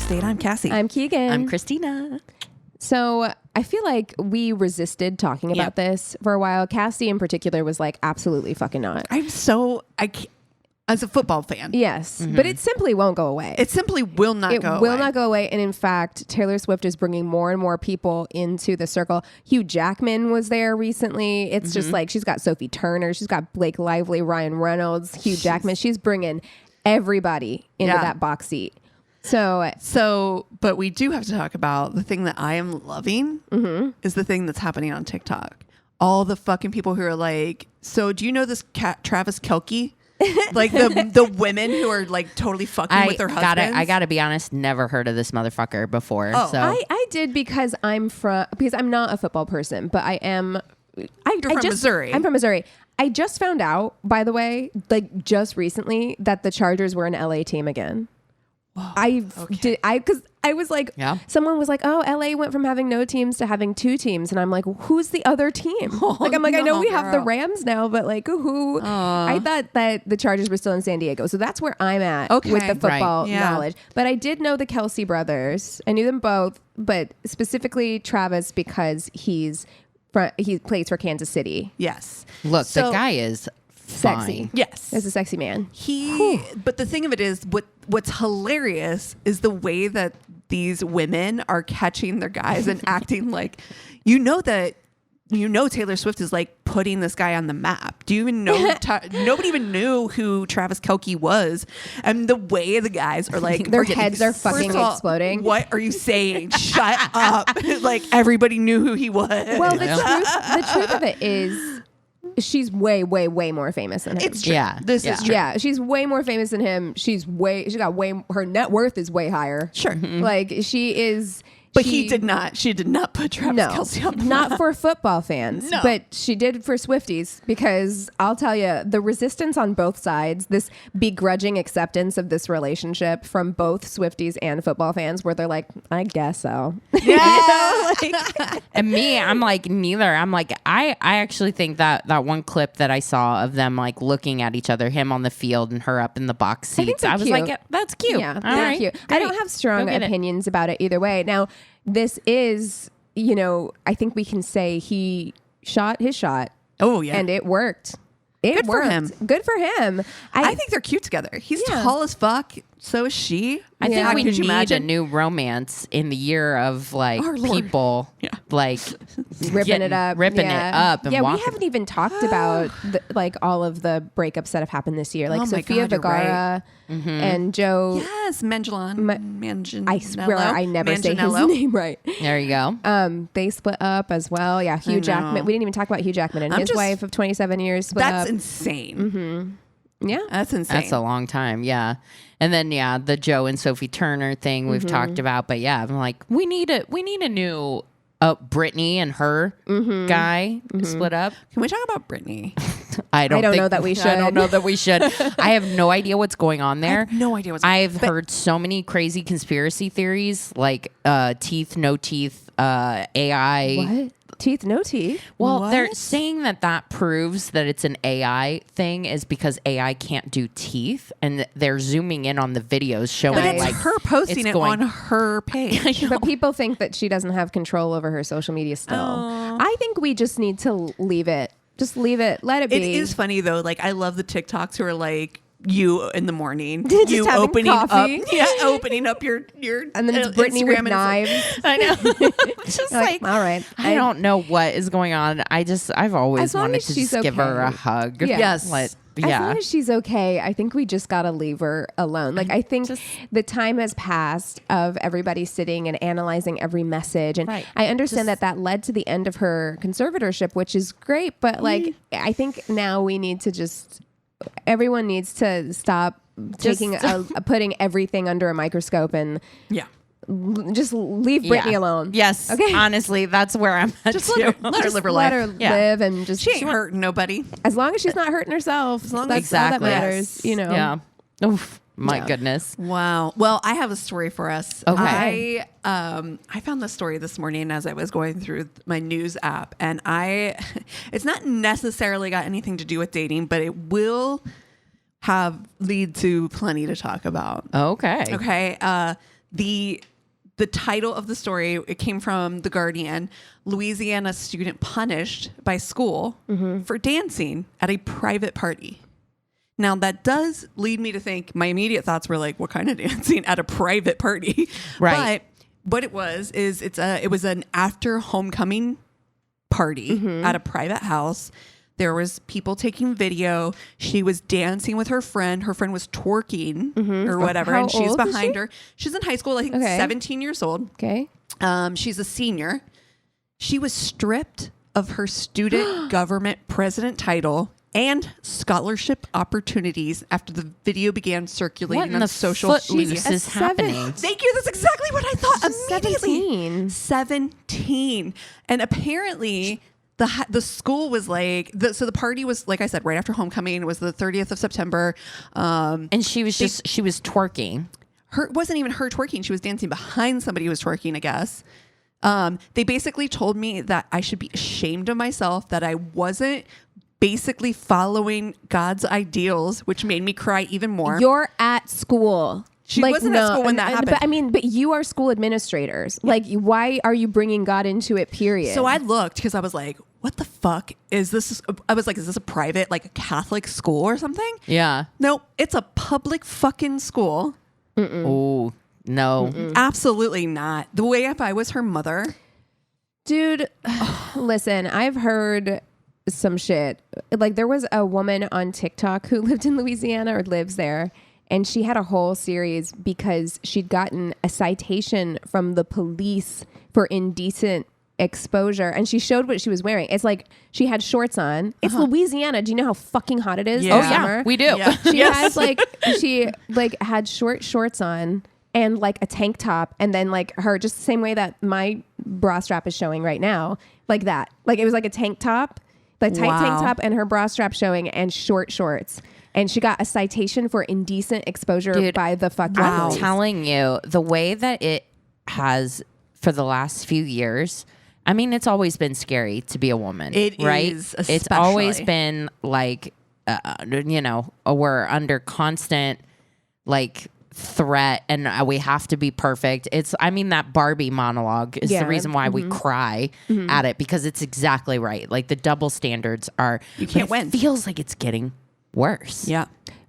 State. I'm Cassie. I'm Keegan. I'm Christina. So I feel like we resisted talking about this for a while. Cassie in particular was like, absolutely fucking not. As a football fan. Yes. But it simply won't go away. It simply will not go away. It will not go away. And in fact, Taylor Swift is bringing more and more people into the circle. Hugh Jackman was there recently. It's just like, she's got Sophie Turner. She's got Blake Lively, Ryan Reynolds, Hugh Jackman. She's bringing everybody into that box seat. But we do have to talk about the thing that I am loving is the thing that's happening on TikTok. All the fucking people who are like, so do you know this cat Travis Kelce? Like the women who are like totally fucking with their husbands. I gotta be honest, never heard of this motherfucker before. Oh. So I did because I'm not a football person, but I am. You're from Missouri. I'm from Missouri. I just found out, by the way, like just recently, that the Chargers were an LA team again. Whoa. Because I was like, someone was like, oh, LA went from having no teams to having two teams. And I'm like, who's the other team? I know we have the Rams now, but like who? I thought that the Chargers were still in San Diego. So that's where I'm at with the football knowledge. But I did know the Kelce brothers. I knew them both, but specifically Travis because he plays for Kansas City. Yes. Look, the guy is sexy. fine. Yes. He's a sexy man. But the thing of it is, what's hilarious is the way that these women are catching their guys and acting like, Taylor Swift is like putting this guy on the map. Do you even know? Nobody even knew who Travis Kelce was. And the way the guys are like, their heads are fucking exploding. What are you saying? Shut up. Like everybody knew who he was. Well, the truth of it is, she's way, way, way more famous than him. It's true. Yeah. This is true. Yeah, she's way more famous than him. Her net worth is way higher. Sure. Like she is. But she did not put Travis Kelce on the not map. for football fans, but she did for Swifties, because I'll tell you, the resistance on both sides, this begrudging acceptance of this relationship from both Swifties and football fans, where they're like, I guess so. Yeah. And me, I'm like, neither. I'm like, I actually think that one clip that I saw of them like looking at each other, him on the field and her up in the box seats, I was like, that's cute. Yeah, they're cute. I don't have strong opinions about it either way. Now, this is, I think we can say he shot his shot. Oh, yeah. And it worked. Good for him. Good for him. I think they're cute together. He's tall as fuck. So is she. I think we need a new romance in the year of like people like ripping it up. And we haven't even talked about all of the breakups that have happened this year. Like Sofia Vergara and Joe. Yes, Manganiello. I swear I never say his name right. There you go. They split up as well. Yeah, Hugh Jackman. We didn't even talk about Hugh Jackman and his wife of 27 years split up. That's insane. Yeah. That's insane. That's a long time. Yeah. And then, the Joe and Sophie Turner thing we've talked about. But yeah, I'm like, we need a new Britney and her guy split up. Can we talk about Britney? I don't know that we should. I don't know that we should. I have no idea what's going on there. I have no idea what's going on. I've heard so many crazy conspiracy theories, like teeth, no teeth, AI. What? Teeth, no teeth? Well, they're saying that proves that it's an AI thing is because AI can't do teeth, and they're zooming in on the videos showing but it's her posting it on her page. But people think that she doesn't have control over her social media still. I think we just need to leave it. Just leave it. Let it be. It is funny though. Like I love the TikToks who are like, you in the morning, just you opening coffee. Opening up your and then it's Britney Instagram with knives. I know. Just like, all right, I don't know what is going on. I've always wanted to just give her a hug. Yeah. Yes. As long as she's okay, I think we just gotta leave her alone. Like I think the time has passed of everybody sitting and analyzing every message, and I understand that led to the end of her conservatorship, which is great. But like, I think now we need to everyone needs to stop putting everything under a microscope and just leave Britney alone. Yes. Okay. Honestly, that's where I'm at. Just let her live her life. Let her live and just. She ain't hurting nobody. As long as she's not hurting herself. That's all that matters. Yeah. Oof. My goodness. Wow. Well, I have a story for us. Okay. I found this story this morning as I was going through my news app, and it's not necessarily got anything to do with dating, but it will lead to plenty to talk about. Okay. Okay. The title of the story, it came from The Guardian. Louisiana student punished by school for dancing at a private party. Now, that does lead me to think, my immediate thoughts were like, what kind of dancing at a private party? Right. But what it was is it was an after homecoming party at a private house. There was people taking video. She was dancing with her friend. Her friend was twerking or whatever. How and she's old is behind she? her. She's in high school, I think 17 years old. Okay. She's a senior. She was stripped of her student government president title and scholarship opportunities after the video began circulating on social media. What is happening? Thank you. That's exactly what I thought immediately. 17. 17. And apparently the school was like, so the party was, like I said, right after homecoming. It was the 30th of September. And she was twerking. It wasn't even her twerking. She was dancing behind somebody who was twerking, I guess. They basically told me that I should be ashamed of myself, that I wasn't basically following God's ideals, which made me cry even more. You're at school. She wasn't at school when that happened. But you are school administrators. Yeah. Like, why are you bringing God into it, period? So I looked because I was like, what the fuck is this? I was like, is this a private, like a Catholic school or something? Yeah. No, it's a public fucking school. Oh, no. Absolutely not. The way if I was her mother. Dude, listen, I've heard some shit. Like, there was a woman on TikTok who lived in Louisiana or lives there, and she had a whole series because she'd gotten a citation from the police for indecent exposure, and she showed what she was wearing. It's like she had shorts on. It's Louisiana. Do you know how fucking hot it is? Yeah. in summer? We do. Yeah. She had shorts on and like a tank top, and then like her, just the same way that my bra strap is showing right now, like that. Like it was like a tank top, the tight tank top, and her bra strap showing, and shorts. And she got a citation for indecent exposure by the fucking I'm police. telling you, the way that it has for the last few years, I mean, it's always been scary to be a woman. It right? is, It's always been like, we're under constant like threat, and we have to be perfect. That Barbie monologue is the reason why we cry at it, because it's exactly right. Like the double standards are, you can't win. It feels like it's getting worse. Yeah.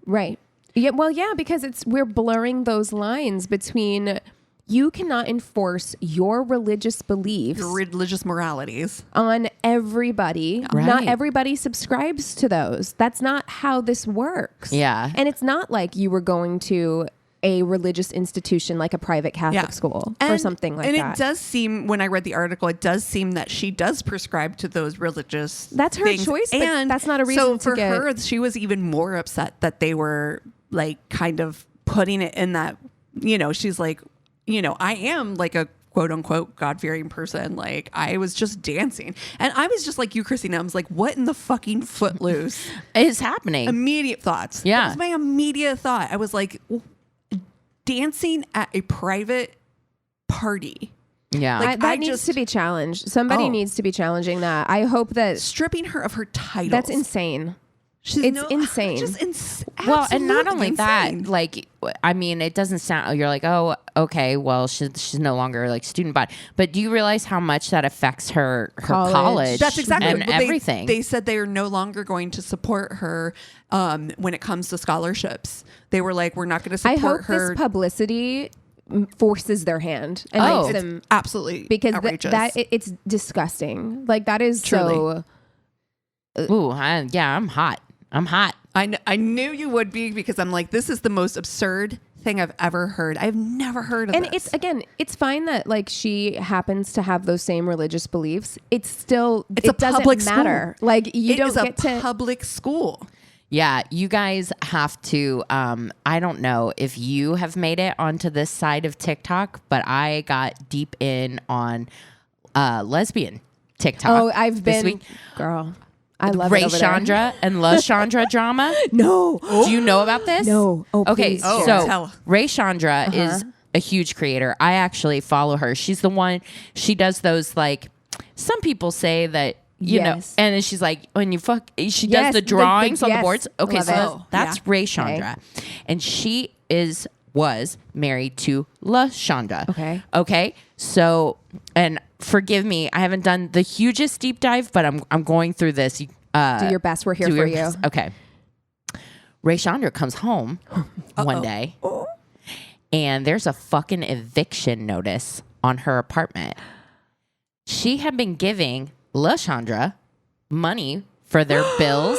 Right. Yeah. Well, yeah, because we're blurring those lines between, you cannot enforce your religious beliefs, Your religious moralities on everybody. Right. Not everybody subscribes to those. That's not how this works. Yeah. And it's not like you were going to a religious institution like a private Catholic school or something like that. And it does seem, when I read the article, it does seem that she does prescribe to those religious That's her things. choice, but and that's not a reason so to for get... her, she was even more upset that they were like kind of putting it in that, she's like, I am like a quote unquote God-fearing person. Like I was just dancing. And I was just like you, Christina. I was like, what in the fucking Footloose is happening? Immediate thoughts. Yeah. That was my immediate thought. I was like, dancing at a private party. Yeah. Like, that needs to be challenged. Somebody needs to be challenging that. I hope that... Stripping her of her titles. That's insane. It's insane. Just well, and not only insane. that, like, I mean, it doesn't sound, you're like, oh, okay, well, she's no longer like student body. But do you realize how much that affects her college? That's exactly and everything. They said they are no longer going to support her when it comes to scholarships. They were like, we're not going to support her. I hope this publicity forces their hand and makes them absolutely because outrageous. It's disgusting. Like that is truly. Ooh, I'm hot. I knew you would be, because I'm like, this is the most absurd thing I've ever heard. I've never heard of this. And it's fine that like she happens to have those same religious beliefs. It's a public matter. School. Like you don't get get to public school. Yeah, you guys have to, I don't know if you have made it onto this side of TikTok, but I got deep in on lesbian TikTok. Oh, I've been, week. Girl. I love Ray it over there. Chandra and La Chandra drama. No. Do you know about this? No. Oh, okay. please. So Ray Chandra is a huge creator. I actually follow her. She's the one, she does those, like, some people say that, you know, and then she's like, when you fuck, she does the drawings on the boards. Okay. Love So it. that's Ray Chandra. And she is was married to LaShonda. Okay. So, and forgive me, I haven't done the hugest deep dive, but I'm going through this. Do your best. We're here for you. Best. Okay. Rayshondra comes home one day, and there's a fucking eviction notice on her apartment. She had been giving LaShondra money for their bills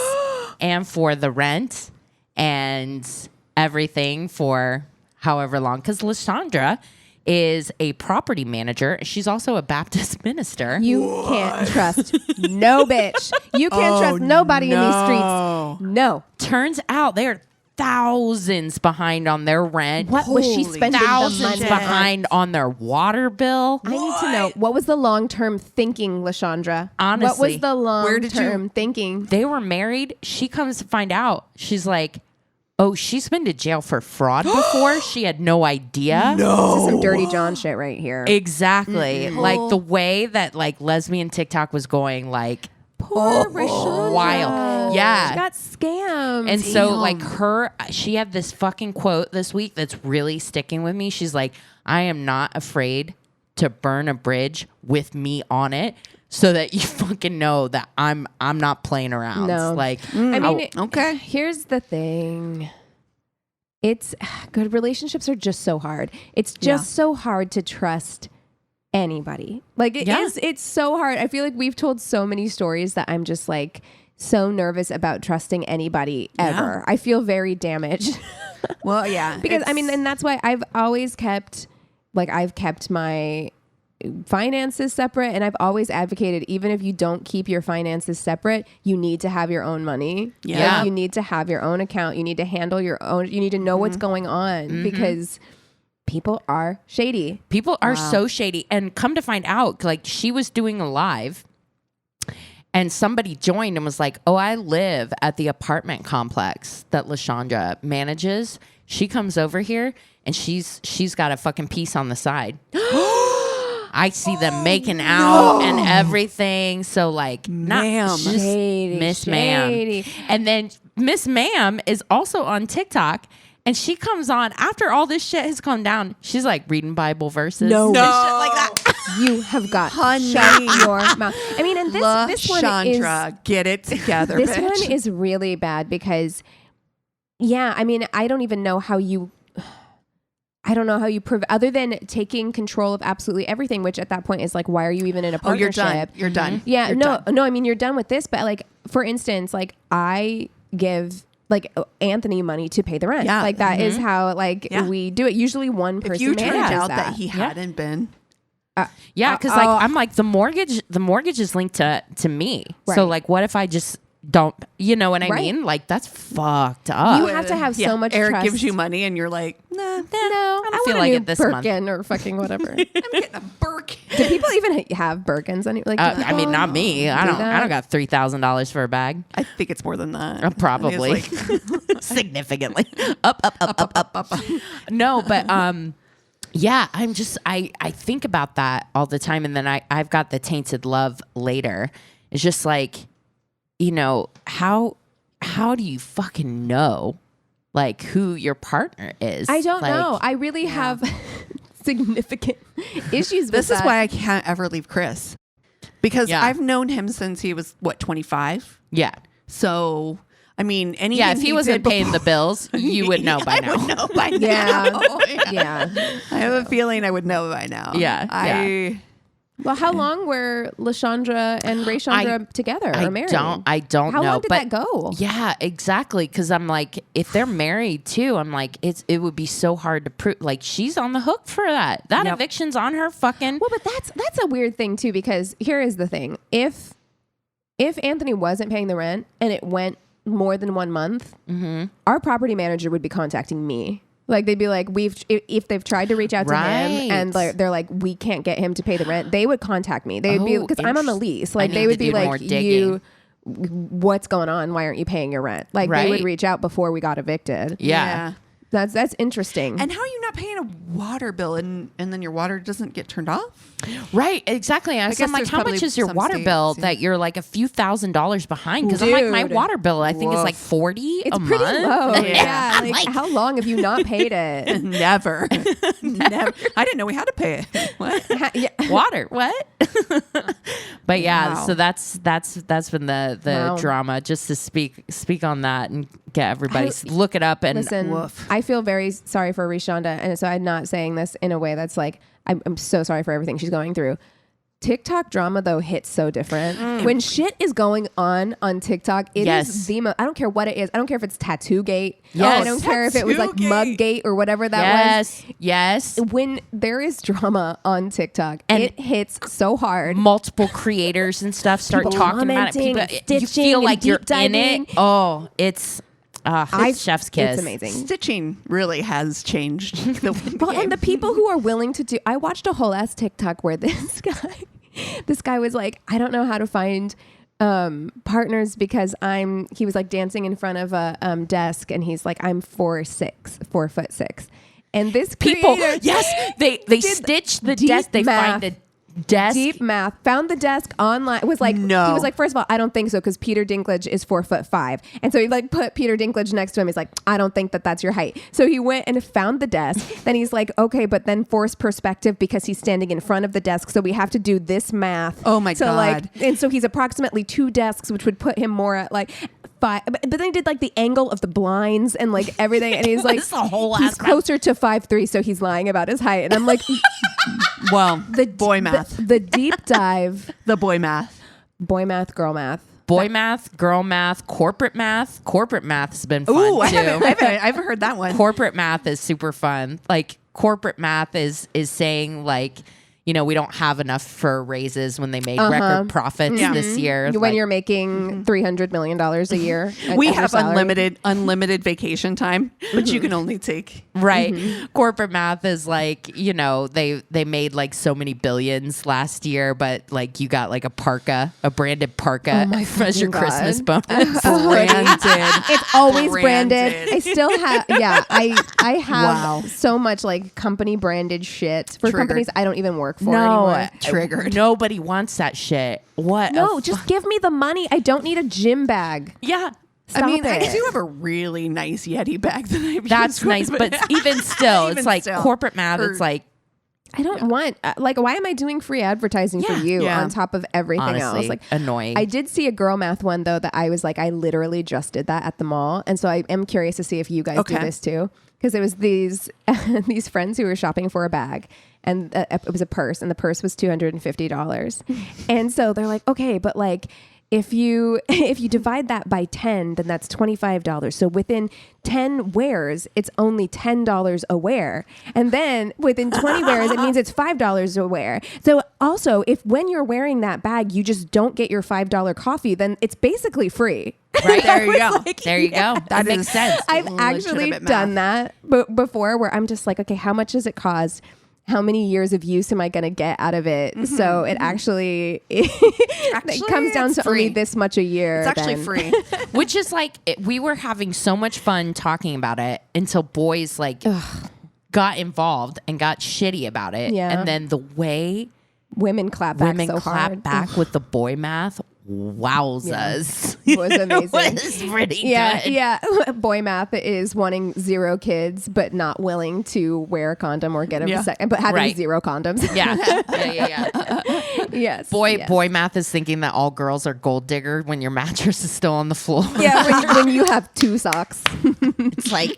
and for the rent and everything for however long. Because LaShondra is a property manager. She's also a Baptist minister. You can't trust no bitch. You can't trust nobody in these streets. No. Turns out they're thousands behind on their rent. What was she spending thousands the money behind on their water bill? I need to know, what was the long-term thinking, LaShondra? Honestly. What was the long-term thinking? They were married. She comes to find out. She's like, oh, she's been to jail for fraud before. She had no idea. This is some dirty John shit right here. Exactly. Like the way that like lesbian TikTok was going, like Poor Rayshondra. wild. Yeah. She got scammed. And so like she had this fucking quote this week that's really sticking with me. She's like, I am not afraid to burn a bridge with me on it, so that you fucking know that I'm not playing around. No. Like, I mean, okay. Here's the thing. It's good. Relationships are just so hard. It's just so hard to trust anybody. Like it's so hard. I feel like we've told so many stories that I'm just like so nervous about trusting anybody ever. I feel very damaged. Well, yeah. Because I mean, and that's why I've always kept my finances separate, and I've always advocated, even if you don't keep your finances separate, you need to have your own money. Like, you need to have your own account. You need to handle your own. You need to know what's going on because people are shady. People are so shady. And come to find out, like she was doing a live and somebody joined and was like, oh, I live at the apartment complex that LaShondra manages. She comes over here and she's got a fucking piece on the side. I see them making out and everything. So like, Shady, Miss Ma'am. And then Miss Ma'am is also on TikTok, and she comes on after all this shit has come down. She's like reading Bible verses. No. And shit like that. You have got shut your mouth. I mean, and this one is get it together. This bitch. one is really bad because, I mean, I don't even know how you. I don't know how you prove, other than taking control of absolutely everything, which at that point is like, why are you even in a partnership? You're done. Yeah, you're no, done. no. I mean, you're done with this, but like, for instance, like I give like Anthony money to pay the rent. Yeah. Like that is how like we do it. Usually one person if you turned manages out that he hadn't been. Because like I'm like the mortgage is linked to me. Right. So like, what if I just don't? You know what I mean? Like that's fucked up. You have to have so much Eric trust. gives you money and you're like, nah, no, I feel want like a it new this Birkin month. or fucking whatever. I'm getting a Birkin. Do people even have Birkins? Like, I mean, not me. I don't got $3,000 for a bag. I think it's more than that. Probably I think it's like significantly up. No, but yeah, I'm just I think about that all the time, and then I've got the Tainted Love later. It's just like, you know, how do you fucking know like who your partner is? I don't like, know. I really have significant issues with this is that. why I can't ever leave Chris, because I've known him since he was 25. Yeah. So I mean, anything. Yeah, if he wasn't paying the bills, you would know by now. I would know by now. Yeah. I have a feeling I would know by now. Yeah. Well, how long were LaShondra and Rayshondra together or married? I don't know. How long did that go? Yeah, exactly. Because I'm like, if they're married too, I'm like, it would be so hard to prove. Like, she's on the hook for that. That eviction's on her fucking. Well, but that's a weird thing too, because here is the thing: if Anthony wasn't paying the rent and it went more than 1 month, our property manager would be contacting me. Like they'd be like, if they've tried to reach out to him and they're like, we can't get him to pay the rent, they would contact me. They would be, because I'm on the lease. Like they would be like, what's going on? Why aren't you paying your rent? Like they would reach out before we got evicted. Yeah. That's interesting. And how are you not paying a water bill and then your water doesn't get turned off? Right, exactly. I'm like, how much is your water bill that you're like a few $1,000s behind? Because I'm like, my water bill, I think is like $40 it's a pretty month. low. Yeah. Like, how long have you not paid it? Never. Never. I didn't know we had to pay it. What? Water. What? But yeah, so that's been the drama. Just to speak on that and get everybody look it up and listen. Woof. I feel very sorry for Rishonda, and so I'm not saying this in a way that's like I'm so sorry for everything she's going through. TikTok drama though hits so different. When shit is going on TikTok, it is the most. I don't care what it is. I don't care if it's tattoo gate. Yes. I don't care if it was like mug gate or whatever that was. Yes. When there is drama on TikTok, and it hits so hard. Multiple creators and stuff start talking about it. People, you feel like you're in it. Oh, it's chef's kiss. It's amazing. Stitching really has changed the well, game. and the people who are willing to do. I watched a whole ass TikTok where this guy was like, I don't know how to find partners because he was like dancing in front of a desk, and he's like, I'm 4'6", and this people, creator, yes, they stitch the desk. They find the desk. Deep math. Found the desk online. Was like, no. He was like, first of all, I don't think so because Peter Dinklage is 4'5", and so he like put Peter Dinklage next to him. He's like, I don't think that's your height. So he went and found the desk. Then he's like, okay, but then force perspective because he's standing in front of the desk. So we have to do this math. Oh my God. Like, and so he's approximately 2 desks, which would put him more at like 5. But then he did like the angle of the blinds and like everything. And he's like, he's closer to 5'3", so he's lying about his height. And I'm like, well, the boy math. The deep dive. The boy math. Boy math, girl math. Boy math, girl math, corporate math. Corporate math has been fun too. I haven't heard that one. Corporate math is super fun. Like corporate math is saying like, you know, we don't have enough for raises when they made record profits this year. When you're making $300 million a year. We have unlimited vacation time, but you can only take. Right. Corporate math is like, you know, they made like so many billions last year, but like you got like a branded parka as your Christmas bonus. Branded. It's always branded. I still have, I have so much like company branded shit for companies I don't even work for anymore. Triggered. Nobody wants that shit. What? No, just give me the money. I don't need a gym bag. Yeah. Stop I it. do have a really nice Yeti bag that I've That's used nice, but even still, it's like corporate math. It's like, I don't want, like, why am I doing free advertising for you on top of everything honestly, else? Like, annoying. I did see a girl math one though that I was like, I literally just did that at the mall, and so I am curious to see if you guys do this too, because it was these these friends who were shopping for a bag, and it was a purse, and the purse was $250, and so they're like, okay, but like, if you divide that by 10, then that's $25. So within 10 wears, it's only $10 a wear. And then within 20 wears, it means it's $5 a wear. So also, if when you're wearing that bag, you just don't get your $5 coffee, then it's basically free. Right. There you go. Like, there you go. That makes sense. I've actually done that before where I'm just like, okay, how much does it cost? How many years of use am I going to get out of it? So it actually it comes down to only this much a year. It's actually free. Which is like, we were having so much fun talking about it until boys like got involved and got shitty about it. Yeah. And then the way women clap back with the boy math. Wowzers. It was amazing. It was pretty good. Yeah. Boy math is wanting 0 kids, but not willing to wear a condom or get a second, but having 0 condoms. Yeah. Yes. Boy math is thinking that all girls are gold digger when your mattress is still on the floor. Yeah, when you have 2 socks. It's like,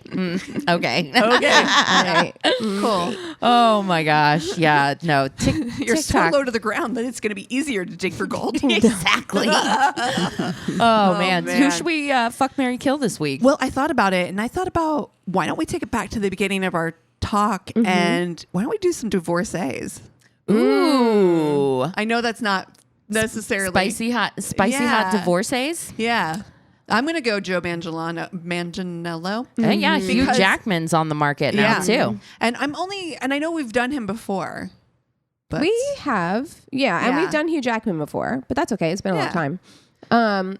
okay. All right. Cool. Oh my gosh. Yeah. No. You're so low to the ground that it's going to be easier to dig for gold. Exactly. Oh man. Who should we fuck, marry, kill this week? Well, I thought about it, and I thought about why don't we take it back to the beginning of our talk, and why don't we do some divorcees? Ooh. I know that's not necessarily spicy hot divorcees. Yeah. I'm going to go Joe Manganiello. Yeah, Hugh Jackman's on the market now too. And I know we've done him before. But we have. And we've done Hugh Jackman before, but that's okay. It's been a long time.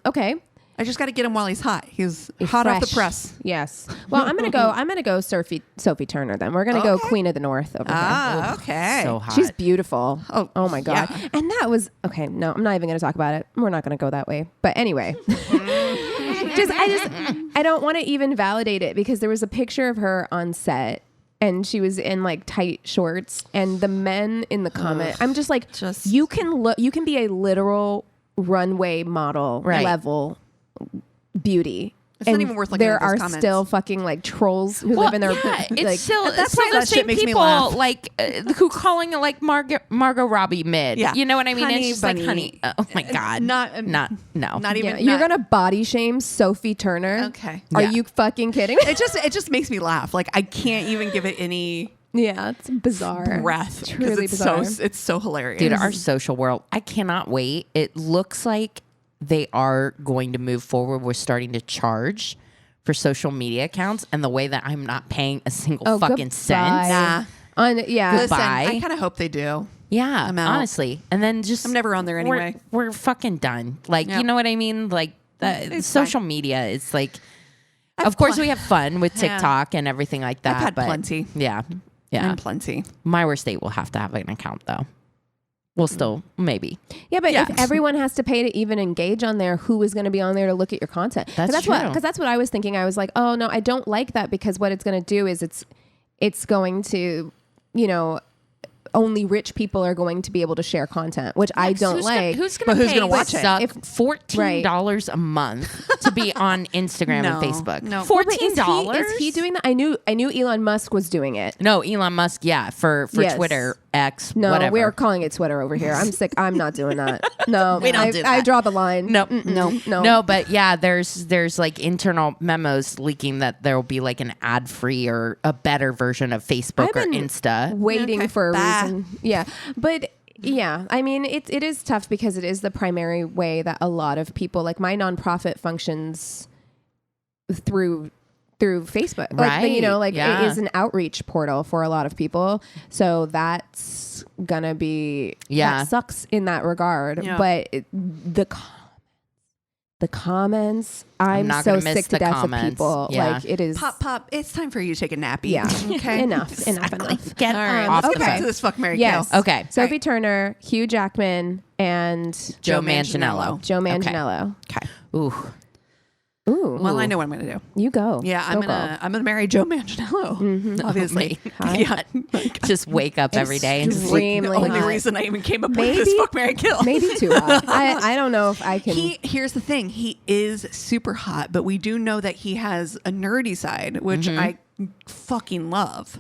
Okay. I just got to get him while he's hot. He's hot fresh. off the press. Yes. Well, I'm gonna go Sophie Turner then. We're gonna go Queen of the North over here. Okay. So hot. She's beautiful. Oh, my God. yeah. And that was okay. No, I'm not even gonna talk about it. We're not gonna go that way. But anyway, I don't want to even validate it because there was a picture of her on set. And she was in like tight shorts, and the men in the comment, I'm just like, you can be a literal runway model level beauty. It's not even worth looking there at those are comments. still fucking like trolls who live in their it's like, still at that it's still point, the that shit same makes me people laugh. like who calling it like Margot Robbie mid. Yeah. You know what I mean? Honey It's just bunny. like honey. Oh my God. Not even. you're gonna body shame Sophie Turner. Okay. Are Yeah. you fucking kidding me? It just makes me laugh. Like I can't even give it any Yeah, it's bizarre. breath because Truly bizarre. it's so hilarious. Dude, our social world, I cannot wait. It looks like they are going to move forward with starting to charge for social media accounts, and the way that I'm not paying a single fucking cent. Nah. Yeah. Listen, Goodbye. I kind of hope they do. Yeah, I'm out. honestly. And then just I'm never on there anyway. We're fucking done. Like, Yep. you know what I mean? Like It's social fine. media is like, I've of course pl- we have fun with Yeah. TikTok and everything like that. had but plenty. Yeah. Yeah. And plenty. My worst date will have to have an account though. We'll still maybe. Yeah, but Yeah. if everyone has to pay to even engage on there, who is going to be on there to look at your content? That's true. Because that's what I was thinking. I was like, oh no, I don't like that because what it's going to do is it's going to, only rich people are going to be able to share content, which I don't like. Who's But going to who's pay gonna watch it? suck If- $14 a month to be on Instagram No, and Facebook? no. Well, but $14? Is he doing that? I knew Elon Musk was doing it. No, Elon Musk, yeah, for Yes. Twitter, X, No, whatever. we're calling it Twitter over here. I'm sick. I'm not doing that. No, We don't do I that. draw the line. No, no. But yeah, there's like internal memos leaking that there will be like an ad free or a better version of Facebook I've or been Insta. waiting Okay. for a Bah. reason. Yeah, but yeah, I mean it is tough because it is the primary way that a lot of people, like my nonprofit, functions through Facebook. Right. It is an outreach portal for a lot of people. So that's gonna be that sucks in that regard. Yeah. But the comments, I'm not so gonna miss sick to the death comments. of people. Yeah. Like it is. Pop, it's time for you to take a nappy. Yeah. Okay. Enough. Get All right. off Let's the get back phone. to this fuck Mary Yes. Kill. Okay. Sophie Turner, Hugh Jackman, and Joe Manganiello. Joe Manganiello. Okay. Ooh. Ooh. Well, I know what I'm gonna do. You go. Yeah, Go, I'm gonna marry Joe Manganiello. Obviously. Hi. Just wake up every day and just like, Extremely The only hot. reason I even came up with Maybe- this fuck Mary Kill. Maybe too hot. I don't know if I can. Here's the thing. He is super hot, but we do know that he has a nerdy side, which I fucking love.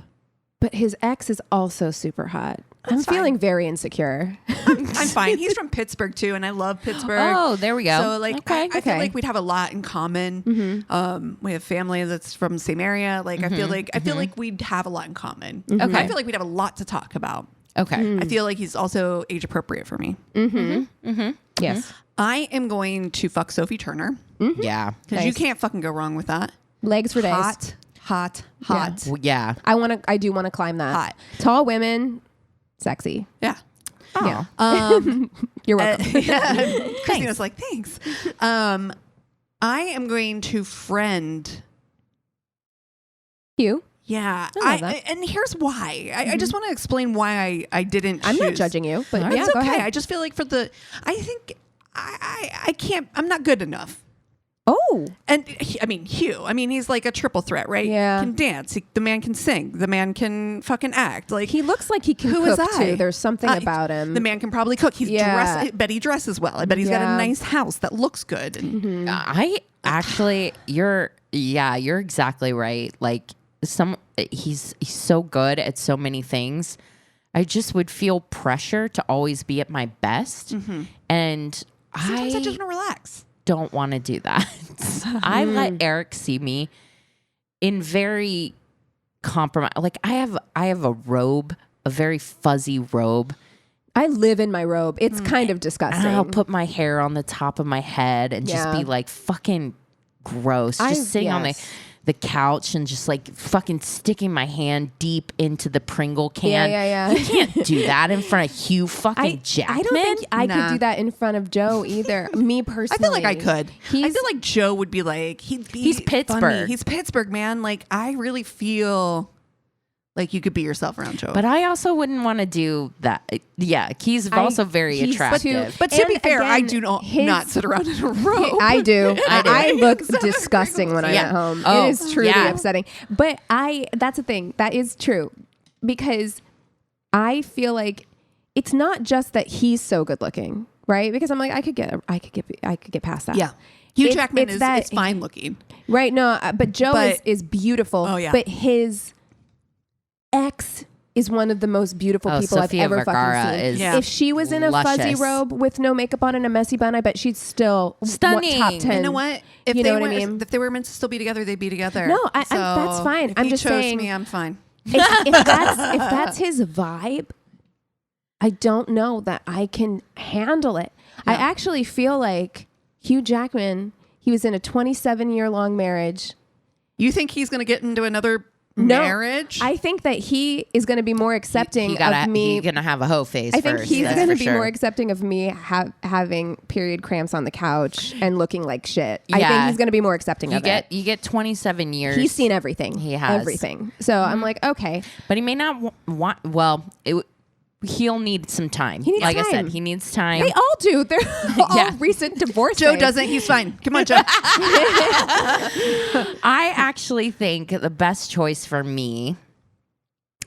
But his ex is also super hot. I'm That's fine. feeling very insecure. I'm fine. He's from Pittsburgh too, and I love Pittsburgh. Oh, there we go. So like, Okay. I feel Okay. like we'd have a lot in common. We have family that's from the same area. Like I feel like we'd have a lot in common. Okay. I feel like we'd have a lot to talk about. Okay. I feel like he's also age appropriate for me. Yes. I am going to fuck Sophie Turner Yeah. because you Nice. can't fucking go wrong with that. Legs for days. Hot. Well, yeah. I do want to climb that. Hot. Tall women, sexy. Yeah. Yeah. Um, You're welcome. Christina's like, thanks. I am going to friend. You. Yeah. I love that. And here's why. I just want to explain why I didn't I'm not choose. judging you, but It's yeah, okay. go ahead. I just feel like I think I can't, I'm not good enough. Oh. And Hugh, he's like a triple threat, right? Yeah. Can dance. The man can sing. The man can fucking act. Like He looks like he can who cook is I? too. There's something about him. The man can probably cook. He's Yeah. dressed. I bet he dresses well. I bet he's got a Yeah. nice house that looks good. And I actually, you're exactly right. Like he's so good at so many things. I just would feel pressure to always be at my best. And sometimes I just want to relax. don't want to do that. I let Eric see me in very compromise. Like I have a robe, a very fuzzy robe. I live in my robe. It's kind of disgusting. And I'll put my hair on the top of my head and just Yeah. be like fucking gross. Just sitting on yes. the couch and just like fucking sticking my hand deep into the Pringle can. Yeah. You can't do that in front of Hugh fucking Jackman. I don't think I could do that in front of Joe either. Me personally. I feel like I could. I feel like Joe would be like, he's Pittsburgh. funny. He's Pittsburgh, man. Like, I really feel like you could be yourself around Joe. But I also wouldn't want to do that. Yeah, he's also very attractive. But to be fair, I do not sit around in a row. I do. I look disgusting when I'm at home. Oh, it is truly upsetting. But that's the thing. That is true. Because I feel like it's not just that he's so good looking, right? Because I'm like, I could get past that. Yeah. Hugh Jackman is fine looking. Right. No, but Joe is beautiful. Oh, yeah. But his ex is one of the most beautiful people Sofia I've ever Vergara fucking seen. If she was in a fuzzy robe with no makeup on and a messy bun, I bet she'd still stunning. Top 10. You know what? If they were meant to still be together, they'd be together. No, that's fine. I'm just saying. Me, I'm fine. If that's his vibe, I don't know that I can handle it. Yeah. I actually feel like Hugh Jackman, he was in a 27-year-long marriage. You think he's going to get into another marriage? I think that he is going to be more accepting of me. He's going to have a hoe face. I think he's going to be more accepting of me having period cramps on the couch and looking like shit. Yeah. I think he's going to be more accepting of it. You get 27 years. He's seen everything. He has everything. So I'm like, okay, but he may not want. Well, he'll need some time. Like I said, he needs time. They all do. They're all recent divorces. Joe doesn't. He's fine. Come on, Joe. I actually think the best choice for me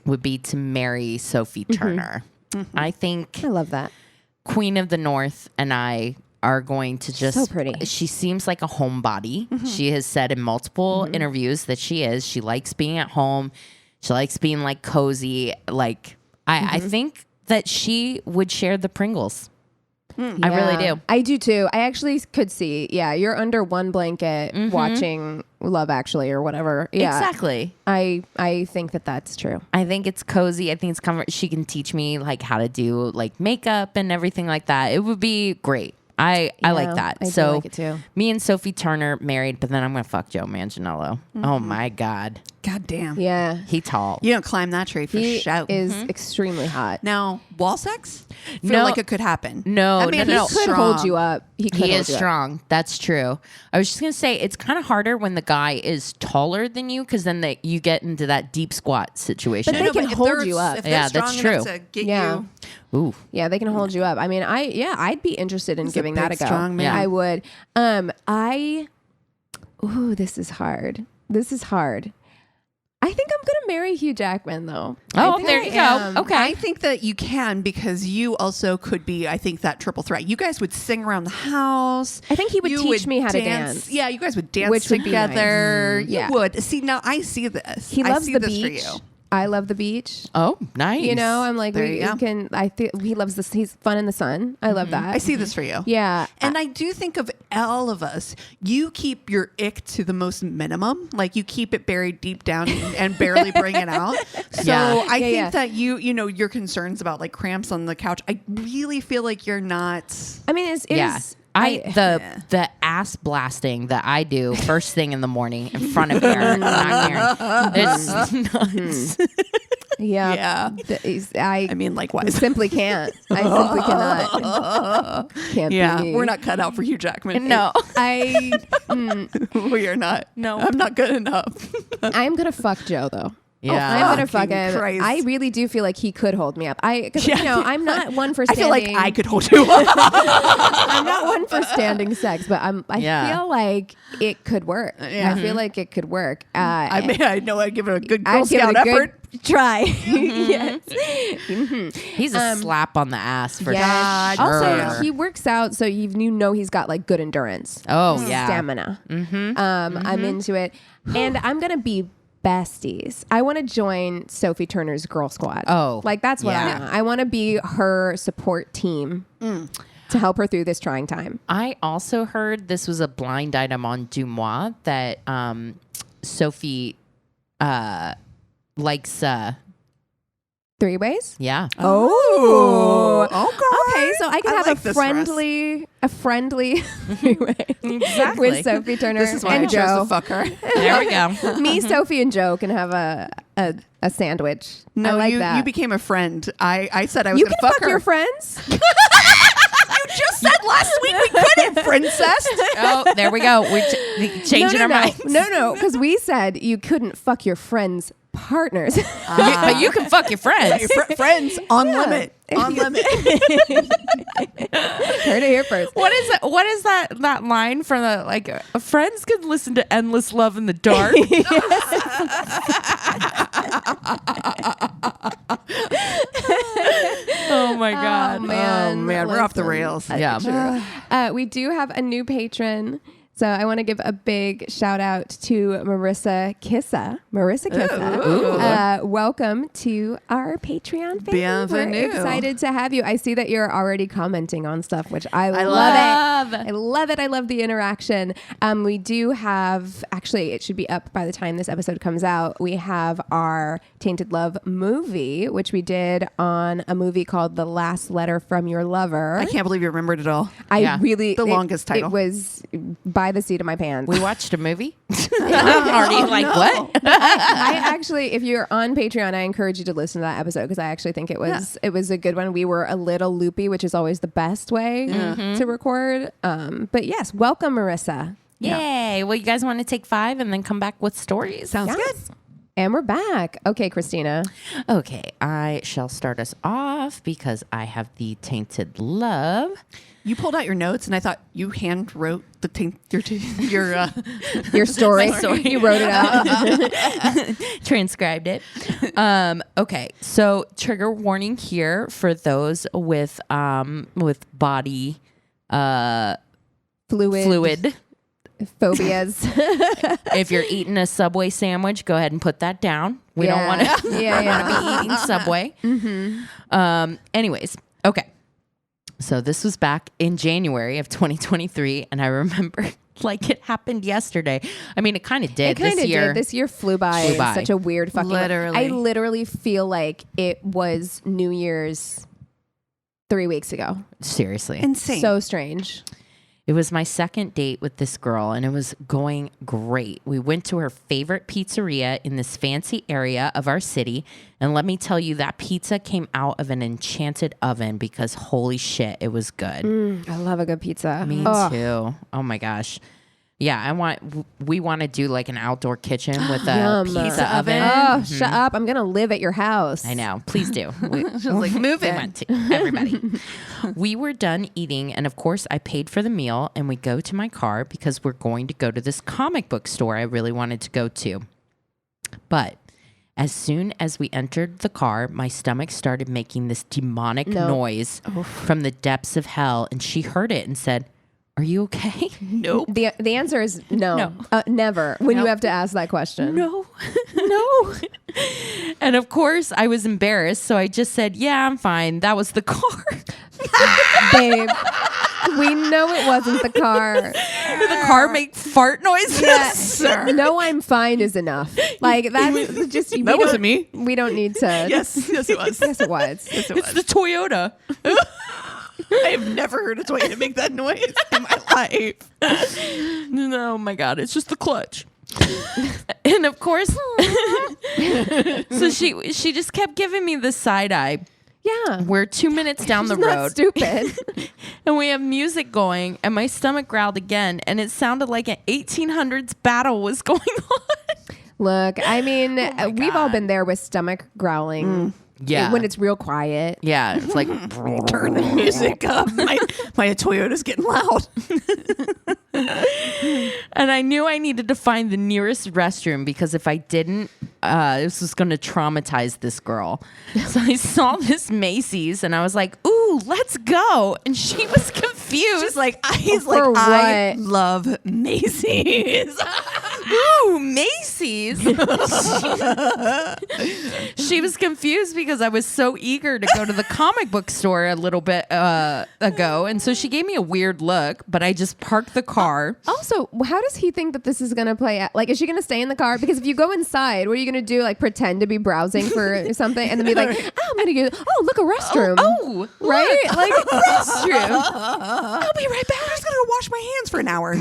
would be to marry Sophie Turner. Mm-hmm. I love that. Queen of the North and I are going to just... So pretty. She seems like a homebody. Mm-hmm. She has said in multiple interviews that she is. She likes being at home. She likes being like cozy. Like... I think that she would share the Pringles. I really do. I do too. I actually could see. Yeah, you're under one blanket watching Love Actually or whatever. Yeah, exactly. I think that that's true. I think it's cozy. I think it's comfort. She can teach me like how to do like makeup and everything like that. It would be great. I like that. I do like it too. Me and Sophie Turner married, but then I'm gonna fuck Joe Manganiello. Oh my God. God damn. Yeah. He tall. You don't climb that tree for shout. He is extremely hot. Now, wall sex? Feel like it could happen. No. He could hold you up. He is strong. That's true. I was just going to say, it's kind of harder when the guy is taller than you because then you get into that deep squat situation. But they can hold you up. Yeah, that's true. To get you. Ooh. Yeah, they can hold you up. I mean, I'd be interested in giving that a go. Strong man. Yeah. I would. This is hard. I think I'm going to marry Hugh Jackman, though. Oh, there you go. Okay. I think that you can because you also could be, I think, that triple threat. You guys would sing around the house. I think he would teach me how to dance. Yeah, you guys would dance together. Nice. You would. See, now I see this. He loves the beach. For you. I love the beach. Oh, nice. You know, I'm like, he loves this. He's fun in the sun. I love that. I see this for you. Yeah. And I do think of all of us. You keep your ick to the most minimum. Like you keep it buried deep down and barely bring it out. So I think that your concerns about like cramps on the couch, I really feel like you're not. I mean, it is. The ass blasting that I do first thing in the morning in front of Karen, not Karen, it's nuts. Yeah. I mean, likewise. Simply can't. I simply cannot. Can't be me. We're not cut out for Hugh Jackman. No. We are not. No. I'm not good enough. I'm going to fuck Joe, though. Yeah, I'm gonna fuck him. Christ. I really do feel like he could hold me up. I'm not one for standing. I feel like I could hold you up. I'm not one for standing sex, but I feel like it could work. Yeah. I feel like it could work. I know I'd give it a good Girl Scout effort. Try. Yes. He's a slap on the ass for sure. Also, he works out, so you know he's got like good endurance. Oh, yeah. Stamina. I'm into it. And I'm going to be besties. I want to join Sophie Turner's Girl Squad. Oh. Like that's what I want. I want to be her support team to help her through this trying time. I also heard this was a blind item on Dumois that Sophie likes 3 ways? Yeah. Oh. Okay. Okay, so I can have like a friendly 3-way Exactly. with Sophie Turner This is why I and chose Joe. to fuck her. There we go. Me, Sophie, and Joe can have a sandwich. No, I like that. you became a friend. I said I was You going can to fuck fuck her. your friends. You just said last week we couldn't, princess. Oh, there we go. We're changing our minds. No, because we said you couldn't fuck your friends' partners. But you can fuck your friends. Your friends on limit. On limit. Heard it here first. What is it? What is that line from the friends could listen to Endless Love in the Dark? Oh my God. Man, We're off the listen. rails. Yeah. We do have a new patron. So I want to give a big shout out to Marissa Kissa. Welcome to our Patreon family. Bienvenue. We're excited to have you. I see that you're already commenting on stuff, which I love love. it. I love it. I love the interaction. We do have, actually, it should be up by the time this episode comes out. We have our Tainted Love movie, which we did on a movie called The Last Letter from Your Lover. I can't believe you remembered it all. Yeah. The longest title. It was by the seat of my pants. We watched a movie. I'm already what? I actually, if you're on Patreon, I encourage you to listen to that episode because I actually think it was a good one. We were a little loopy, which is always the best way to record. But yes, welcome, Marissa. Yay. Well, you guys want to take 5 and then come back with stories? Sounds good. And we're back. Okay, Christina. Okay. I shall start us off because I have the Tainted Love. You pulled out your notes, and I thought you hand wrote Your story. My story. You wrote it out. Transcribed it. Okay, so trigger warning here for those with body fluid. Phobias. If you're eating a Subway sandwich, go ahead and put that down. We don't want to be eating Subway. Anyways, okay. So this was back in January of 2023, and I remember like it happened yesterday. I mean, it kind of did. This year flew by. Flew by. Such a weird fucking. Literally. I literally feel like it was New Year's 3 weeks ago. Seriously. Insane. So strange. It was my second date with this girl, and it was going great. We went to her favorite pizzeria in this fancy area of our city, and let me tell you, that pizza came out of an enchanted oven because holy shit, it was good. I love a good pizza. Me too. Oh my gosh. Yeah, we want to do like an outdoor kitchen with a pizza oven. Oh, shut up. I'm going to live at your house. I know. Please do. She was like, move We in. went to everybody. We were done eating, and of course, I paid for the meal, and we go to my car because we're going to go to this comic book store I really wanted to go to. But as soon as we entered the car, my stomach started making this demonic noise from the depths of hell, and she heard it and said, "Are you okay?" Nope. The answer is no. No. Never. When you have to ask that question. No. And of course, I was embarrassed, so I just said, "Yeah, I'm fine. That was the car." Babe, we know it wasn't the car. Did the car make fart noises? Yes. No, I'm fine is enough. Like that's just That wasn't me. We don't need to. Yes, it was. Yes, it was. Yes, it It's was. the Toyota. I have never heard a Toyota make that noise in my life. Oh my God, it's just the clutch. And of course, so she just kept giving me the side eye. Yeah. We're 2 minutes down the She's not road. stupid. And we have music going, and my stomach growled again, and it sounded like an 1800s battle was going on. Look, I mean, we've all been there with stomach growling. Yeah. When it's real quiet. Yeah, it's like Turn the music up. My Toyota's getting loud. And I knew I needed to find the nearest restroom because if I didn't, this was going to traumatize this girl. So I saw this Macy's and I was like, "Ooh, let's go!" And she was confused. She's like, For I what? love Macy's. ooh, Macy's. She was confused because I was so eager to go to the comic book store a little bit ago. And so she gave me a weird look, but I just parked the car. Also, how does he think that this is going to play out? Like, is she going to stay in the car? Because if you go inside, what are you going to do? Like, pretend to be browsing for something and then be like, oh, I'm going to go, oh, look, a restroom. Oh, right? Look. Like, a restroom. I'll be right back. I'm just going to go wash my hands for an hour.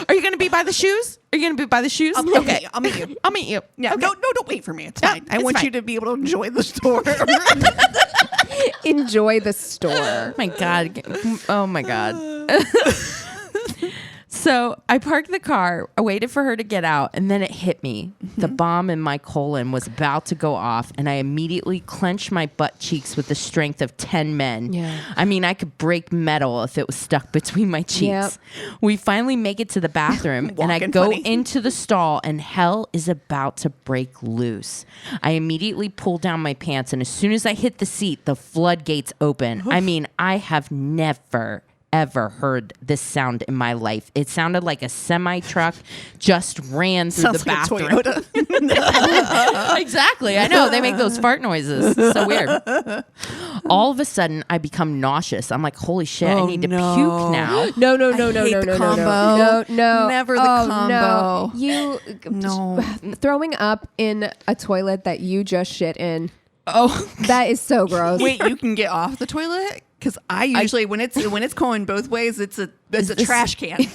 Are you going to be by the shoes? Are you going to be by the shoes? Okay, I'll meet you. I'll meet you. Yeah, okay. no, don't wait for me. It's fine. I want you to be able to enjoy the store. Enjoy the store. Oh my God. Oh my God. So I parked the car, I waited for her to get out, and then it hit me. The bomb in my colon was about to go off, and I immediately clenched my butt cheeks with the strength of 10 men. Yeah. I mean, I could break metal if it was stuck between my cheeks. Yep. We finally make it to the bathroom, and I go into the stall, and hell is about to break loose. I immediately pull down my pants, and as soon as I hit the seat, the floodgates open. I mean, I have never ever heard this sound in my life. It sounded like a semi truck just ran through the bathroom. Like a Toyota. Exactly. I know. They make those fart noises. So weird. All of a sudden, I become nauseous. I'm like, holy shit, I need to puke now. No. Never the combo. No. You throwing up in a toilet that you just shit in. Oh, that is so gross. Wait, you can get off the toilet? Because I usually when it's going both ways, it's a trash can.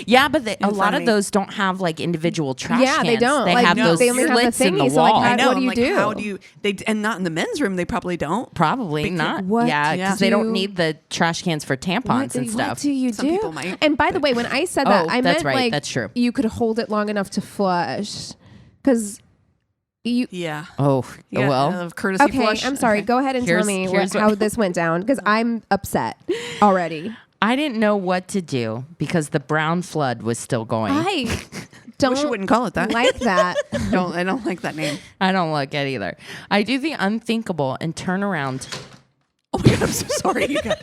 Yeah, but a lot of those don't have like individual trash cans. They don't. They like, have those they only slits have the in the thingies, wall. So like, I know. What do you do? How do you? And not in the men's room. They probably don't. Probably not. What Yeah, because they don't need the trash cans for tampons and stuff. What do you Some do? people might. And by the way, when I said that, I that's meant right. like That's true. you could hold it long enough to flush, because. Yeah. Oh, well. Courtesy Okay, flush. I'm sorry. Okay. Go ahead and tell me how this went down, because I'm upset already. I didn't know what to do because the brown flood was still going. I don't Wish you wouldn't call it that. like that. I don't like that name. I don't like it either. I do the unthinkable and turn around. Oh my God, I'm so sorry, you guys.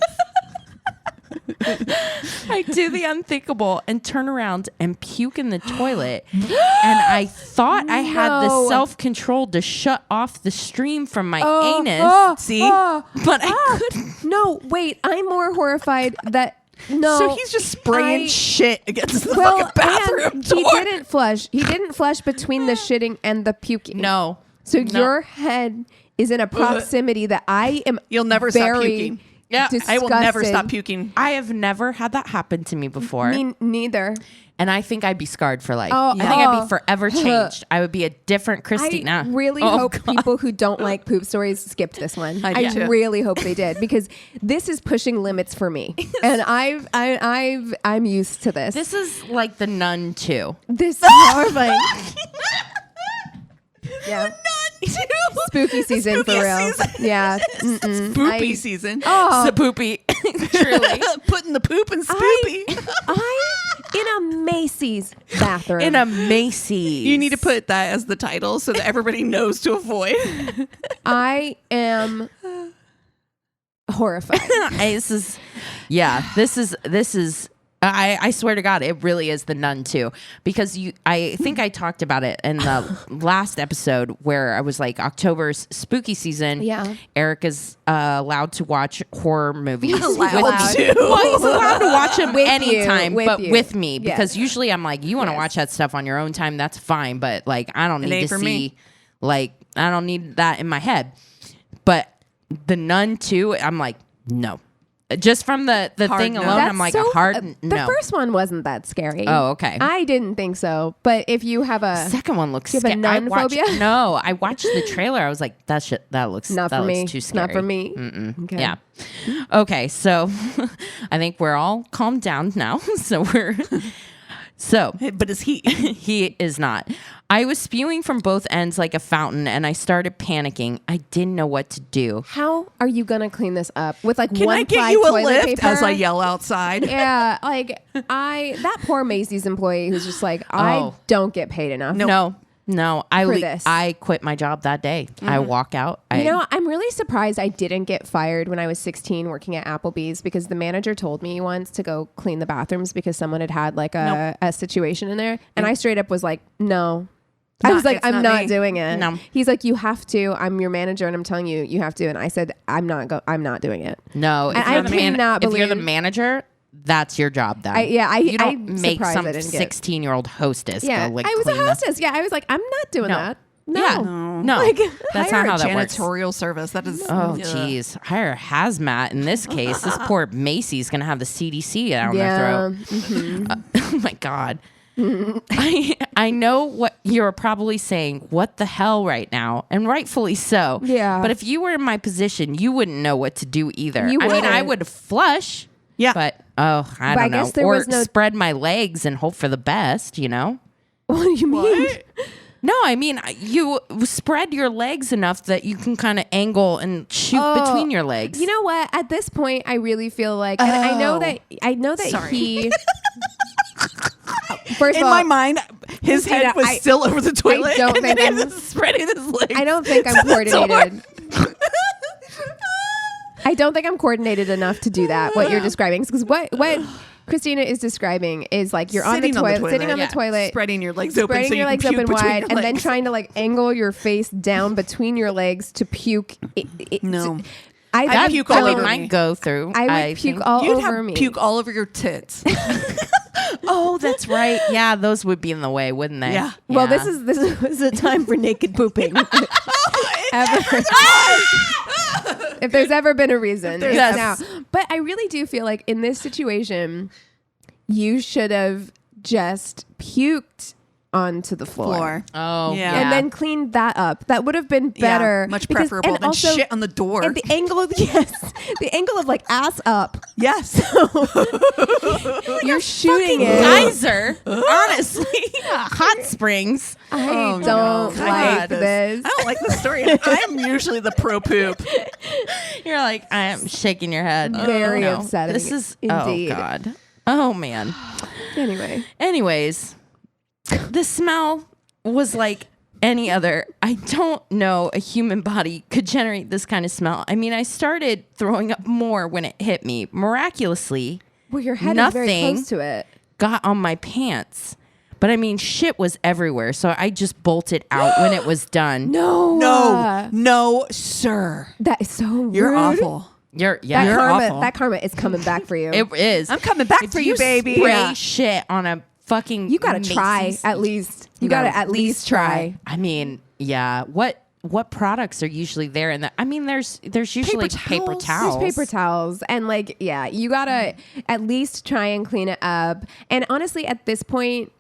I do the unthinkable and turn around and puke in the toilet. And I thought I had the self-control to shut off the stream from my anus. See? But I couldn't. No, wait. I'm more horrified that So he's just spraying shit against the fucking bathroom and door. He didn't flush. He didn't flush between the shitting and the puking. No. So your head is in a proximity that I am. You'll never stop puking. Yeah, I will never stop puking. I have never had that happen to me before. Me neither. And I think I'd be scarred for life. Oh, I think I'd be forever changed. I would be a different Christina. I really hope people who don't like poop stories skipped this one. I really hope they did, because this is pushing limits for me, and I'm used to this. This is like the Nun too. This is horrifying. Yeah. Spooky season for real. Yeah. Spoopy season. Oh, Spoopy. Truly. Putting the poop in Spoopy. I in a Macy's bathroom. In a Macy. You need to put that as the title so that everybody knows to avoid. I am horrified. This is I swear to God, it really is the Nun too, because I think I talked about it in the last episode where I was like, October's spooky season. Yeah. Eric is allowed to watch horror movies. Allowed to. Well, he's allowed to watch them With anytime, you, but with you. with me, because Yes. usually I'm like, you want to watch that stuff on your own time, that's fine, but like I don't need ain't to for see, me. like I don't need that in my head. But the Nun too, I'm like, no. Just from the thing no. alone, That's I'm like so- a hard The no. first one wasn't that scary. Oh, okay. I didn't think so. But if you have a Second one looks Do you have a scary. nun phobia? No, I watched the trailer. I was like, that looks not that for me, looks too scary. not for me. Okay. Yeah. Okay, so I think we're all calmed down now. But is he? He is not. I was spewing from both ends like a fountain, and I started panicking. I didn't know what to do. How are you gonna clean this up with like Can one I get ply you a toilet lift paper? as I yell outside? Yeah, like that poor Macy's employee who's just like, I Oh. don't get paid enough. No. No, I quit my job that day. I walk out. I'm really surprised I didn't get fired when I was 16 working at Applebee's, because the manager told me once to go clean the bathrooms because someone had like a situation in there. And I straight up was like, no. I was like, I'm not doing it. No. He's like, you have to. I'm your manager and I'm telling you, you have to. And I said, I'm not doing it. No. If you're the manager, that's your job then. You don't make some 16-year-old hostess go I was a hostess. I was like, I'm not doing that. No. Yeah. No. Like, that's not how that works. Janitorial service. That is. Oh, jeez. Hire hazmat in this case. This poor Macy's going to have the CDC down their throat. Mm-hmm. Oh, my God. I know what you're probably saying. What the hell right now? And rightfully so. Yeah. But if you were in my position, you wouldn't know what to do either. I would flush. Yeah. But, I don't know. Or spread my legs and hope for the best, you know? What do you mean? No, I mean, you spread your legs enough that you can kind of angle and shoot between your legs. You know what? At this point, I really feel like, and I know that he... First in of all, my mind, his head was still over the toilet. I don't think I'm spreading his legs. I don't think I'm coordinated. I don't think I'm coordinated enough to do that. What you're describing, because what Christina is describing is like you're on the toilet, sitting on the toilet, spreading your legs open, spreading your legs open wide, and then trying to like angle your face down between your legs to puke. No. I puke all over might me. go through. I would puke all over me. Puke all over your tits. Oh, that's right. Yeah, those would be in the way, wouldn't they? Yeah. Well, this is a time for naked pooping. If there's ever been a reason, it's now. But I really do feel like in this situation, you should have just puked onto the floor. Oh, yeah. And then cleaned that up. That would have been better. Much preferable than also, shit on the door. And the angle of the angle of like ass up. Yes. You're shooting it. Geyser. Honestly. Hot springs. I don't like this. I don't like this story. I'm usually the pro poop. You're like, I am shaking your head. Very upsetting. This is indeed. Oh God. Oh man. Anyways. The smell was like any other. I don't know a human body could generate this kind of smell. I mean, I started throwing up more when it hit me. Miraculously, well, your head is very close to it. Got on my pants. But I mean, shit was everywhere. So I just bolted out when it was done. No, sir. That is so You're rude. Awful. You're awful. That karma is coming back for you. It is. I'm coming back for you, baby. Spray shit on a fucking you gotta try at least. You gotta at least try. I mean, yeah. What products are usually there? And I mean, there's usually paper towels. There's paper towels, and like, yeah, you gotta at least try and clean it up. And honestly, at this point,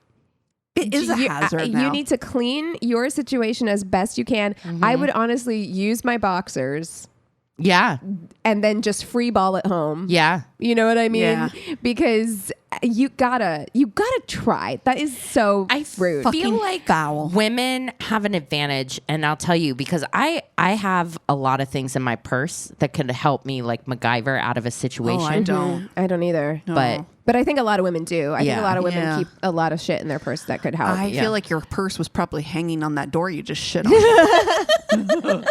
it is a hazard now. You need to clean your situation as best you can. Mm-hmm. I would honestly use my boxers. Yeah. And then just free ball at home. Yeah. You know what I mean? Yeah. Because you gotta try. That is so rude. I feel like women have an advantage, and I'll tell you, because I have a lot of things in my purse that could help me like MacGyver out of a situation. Oh, I don't. Mm-hmm. I don't either. No. But I think a lot of women do. I think a lot of women keep a lot of shit in their purse that could help. I feel like your purse was probably hanging on that door you just shit on. Oh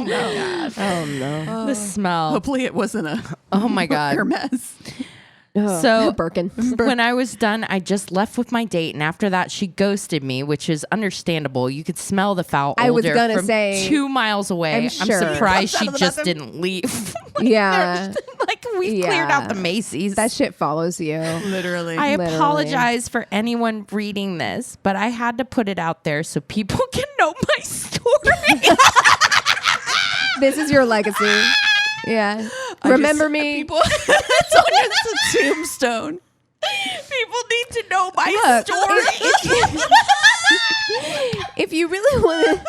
my God. Oh no. The smell. Hopefully it wasn't a my God. Hermes. So Birkin. When I was done, I just left with my date, and after that, she ghosted me, which is understandable. You could smell the foul odor. I was gonna from say 2 miles away. I'm sure. surprised she just didn't leave. Yeah, like we cleared out the Macy's. That shit follows you. Literally. I apologize for anyone reading this, but I had to put it out there so people can know my story. This is your legacy. Yeah. Remember me. People, it's a tombstone. People need to know my story. If you really want to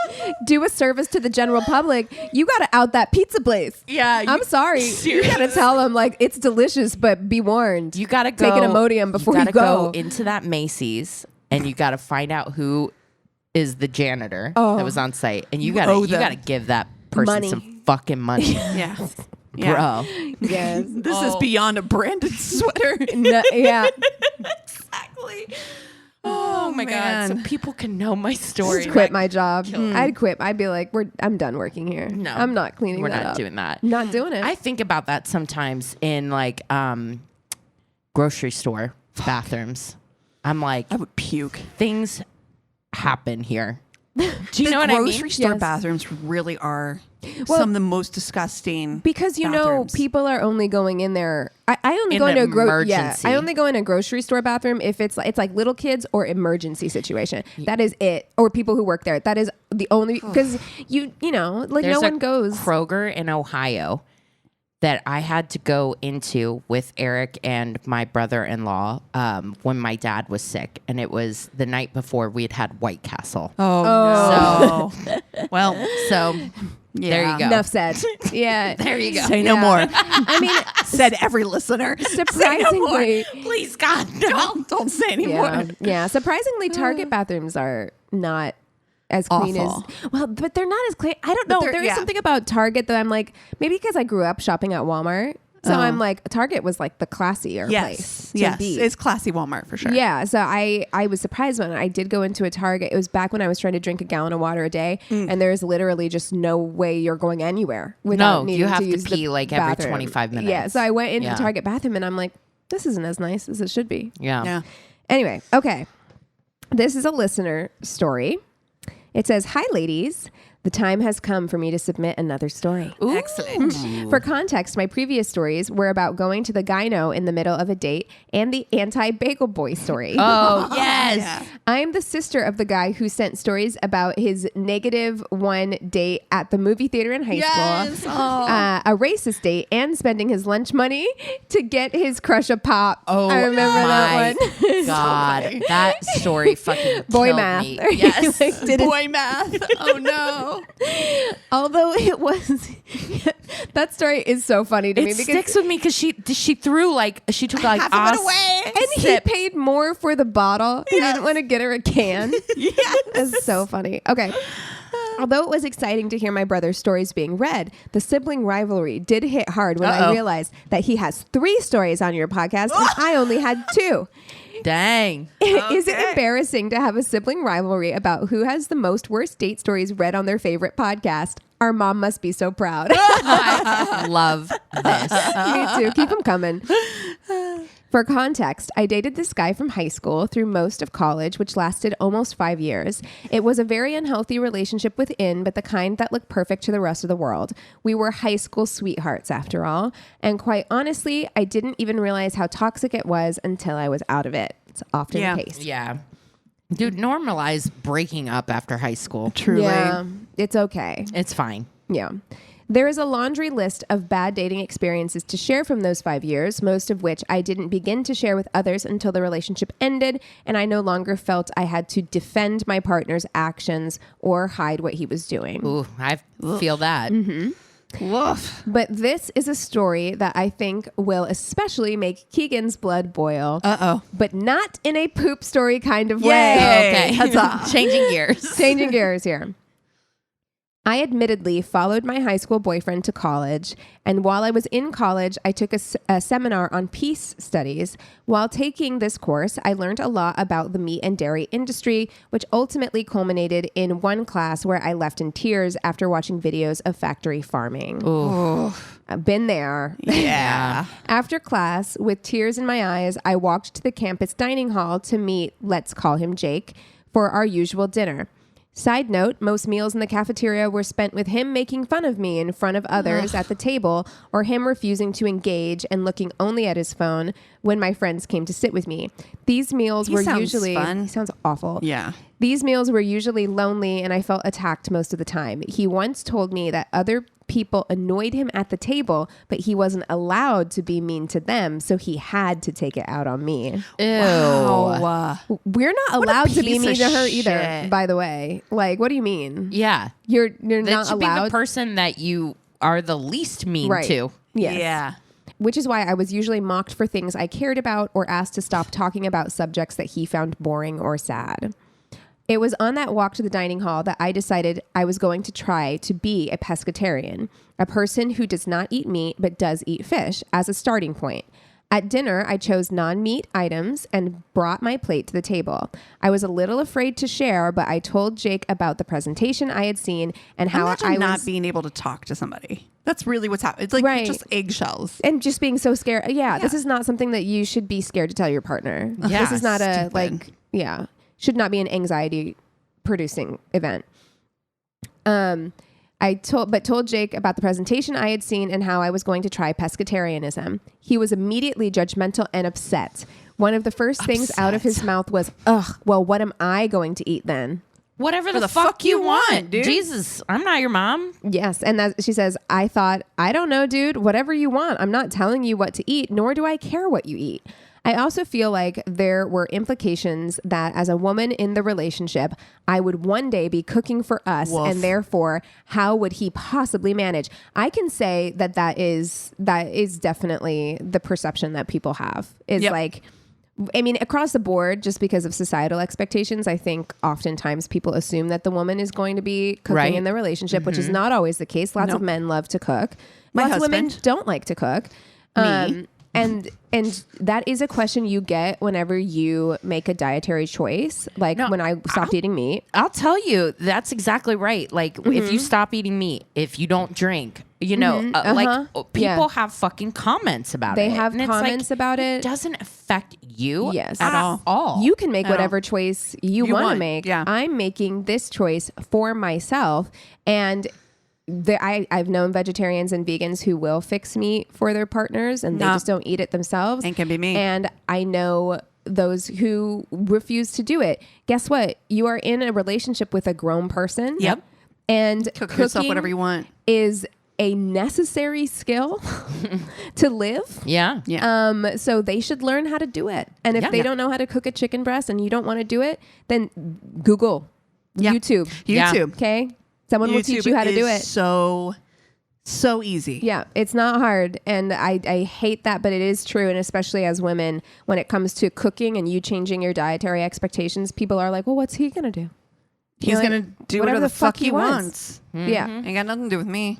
do a service to the general public, you got to out that pizza place. Yeah. I'm sorry. You got to tell them like it's delicious, but be warned. You got to go. Take an Imodium before you go into that Macy's, and you got to find out who is the janitor that was on site, and you got to give that person some fucking money. Yeah. Bro. Yes. This is beyond a branded sweater. No, yeah. Exactly. Oh Oh my God. So people can know my story. Just quit my job. I'd quit. I'd be like, I'm done working here. No, I'm not cleaning we're that not up. doing that. Not doing it. I think about that sometimes in like grocery store bathrooms. I'm like, I would puke. Things happen here. Do you know what I mean? Grocery store bathrooms really are some of the most disgusting. Because bathrooms. People are only going in there. I only go into I only go in a grocery store bathroom if it's like little kids or emergency situation. That is it. Or people who work there. That is the only because you know like There's no one goes. Kroger in Ohio that I had to go into with Eric and my brother-in-law when my dad was sick, and it was the night before we had White Castle. Oh. So, well, there you go. Enough said. Yeah, there you go. Say no more. I mean, said every listener. Surprisingly, please God, no. Don't say anymore. Yeah. Surprisingly, Target bathrooms are not as clean awful. But they're not as clean. I don't know. There is something about Target that I'm like, maybe because I grew up shopping at Walmart. So I'm like, Target was like the classier place to be. It's classy Walmart for sure. Yeah. So I was surprised when I did go into a Target. It was back when I was trying to drink a gallon of water a day. And there's literally just no way you're going anywhere without needing to use pee like every 25 minutes. Yeah. So I went into the Target bathroom and I'm like, this isn't as nice as it should be. Yeah. Anyway. Okay. This is a listener story. It says, "Hi, ladies. The time has come for me to submit another story." Ooh. Excellent. For context, my previous stories were about going to the gyno in the middle of a date and the anti-bagel boy story. Oh, yes. Yeah. I am the sister of the guy who sent stories about his -1 date at the movie theater in high school, a racist date, and spending his lunch money to get his crush a pop. Oh, I remember that one. God, that story fucking boy killed math. me. Yes. Boy math. Oh, no. Although it was that story is so funny to me because it sticks with me because she threw she took like half of it away and he paid more for the bottle. He didn't want to get her a can. Yes. It's so funny. Okay. Although it was exciting to hear my brother's stories being read, the sibling rivalry did hit hard when I realized that he has 3 stories on your podcast and I only had 2. Dang. Is it embarrassing to have a sibling rivalry about who has the most worst date stories read on their favorite podcast? Our mom must be so proud. I love this. Me too. Keep them coming. For context, I dated this guy from high school through most of college, which lasted almost 5 years. It was a very unhealthy relationship within, but the kind that looked perfect to the rest of the world. We were high school sweethearts after all. And quite honestly, I didn't even realize how toxic it was until I was out of it. It's often the case. Yeah. Dude, normalize breaking up after high school. Truly. Yeah, it's okay. It's fine. Yeah. There is a laundry list of bad dating experiences to share from those 5 years, most of which I didn't begin to share with others until the relationship ended, and I no longer felt I had to defend my partner's actions or hide what he was doing. Ooh, I feel that. Mm-hmm. Woof. But this is a story that I think will especially make Keegan's blood boil. But not in a poop story kind of way. Okay. Huzzah. Changing gears. Changing gears here. I admittedly followed my high school boyfriend to college, and while I was in college, I took a seminar on peace studies. While taking this course, I learned a lot about the meat and dairy industry, which ultimately culminated in one class where I left in tears after watching videos of factory farming. Ooh. I've been there. Yeah. After class, with tears in my eyes, I walked to the campus dining hall to meet, let's call him Jake, for our usual dinner. Side note, most meals in the cafeteria were spent with him making fun of me in front of others at the table, or him refusing to engage and looking only at his phone when my friends came to sit with me. These meals were usually fun. He sounds awful. Yeah. These meals were usually lonely and I felt attacked most of the time. He once told me that other people annoyed him at the table, but he wasn't allowed to be mean to them, so he had to take it out on me. Ew. Wow. We're not allowed to be piece mean of to her shit. either, by the way. Like, what do you mean? Yeah. You're That not should allowed. be the person that you are the least mean to. Yes. Yeah. Which is why I was usually mocked for things I cared about or asked to stop talking about subjects that he found boring or sad. It was on that walk to the dining hall that I decided I was going to try to be a pescatarian, a person who does not eat meat but does eat fish, as a starting point. At dinner, I chose non-meat items and brought my plate to the table. I was a little afraid to share, but I told Jake about the presentation I had seen and how Imagine I was not being able to talk to somebody. That's really what's happening. It's like just eggshells. And just being so scared. Yeah, this is not something that you should be scared to tell your partner. Yeah, this is not should not be an anxiety producing event. I told Jake about the presentation I had seen and how I was going to try pescatarianism. He was immediately judgmental and upset. One of the first things out of his mouth was, "Ugh, well, what am I going to eat then?" Whatever the fuck you want, dude. Jesus, I'm not your mom. Yes, and she says, "I thought, I don't know, dude, whatever you want. I'm not telling you what to eat, nor do I care what you eat." I also feel like there were implications that as a woman in the relationship, I would one day be cooking for us. Woof. And therefore, how would he possibly manage? I can say that is definitely the perception that people have is like, I mean, across the board, just because of societal expectations, I think oftentimes people assume that the woman is going to be cooking in the relationship, which is not always the case. Lots of men love to cook. Lots of women don't like to cook. Me. And that is a question you get whenever you make a dietary choice. Like when I stopped eating meat. I'll tell you, that's exactly right. Like if you stop eating meat, if you don't drink, you know, like people have fucking comments about it. They have comments about it. It doesn't affect you at all. You can make whatever choice you want to make. Yeah. I'm making this choice for myself. And I've known vegetarians and vegans who will fix meat for their partners and they just don't eat it themselves. And can be me. And I know those who refuse to do it. Guess what? You are in a relationship with a grown person. Yep. And cook yourself whatever you want. Is a necessary skill to live. Yeah. Yeah. So they should learn how to do it. And if they don't know how to cook a chicken breast and you don't want to do it, then Google, YouTube. Okay. Someone will teach you how to do it. So easy. Yeah, it's not hard. And I hate that, but it is true. And especially as women, when it comes to cooking and you changing your dietary expectations, people are like, well, what's he going to do? He's going to do whatever the fuck he wants. Mm-hmm. Yeah. Ain't got nothing to do with me.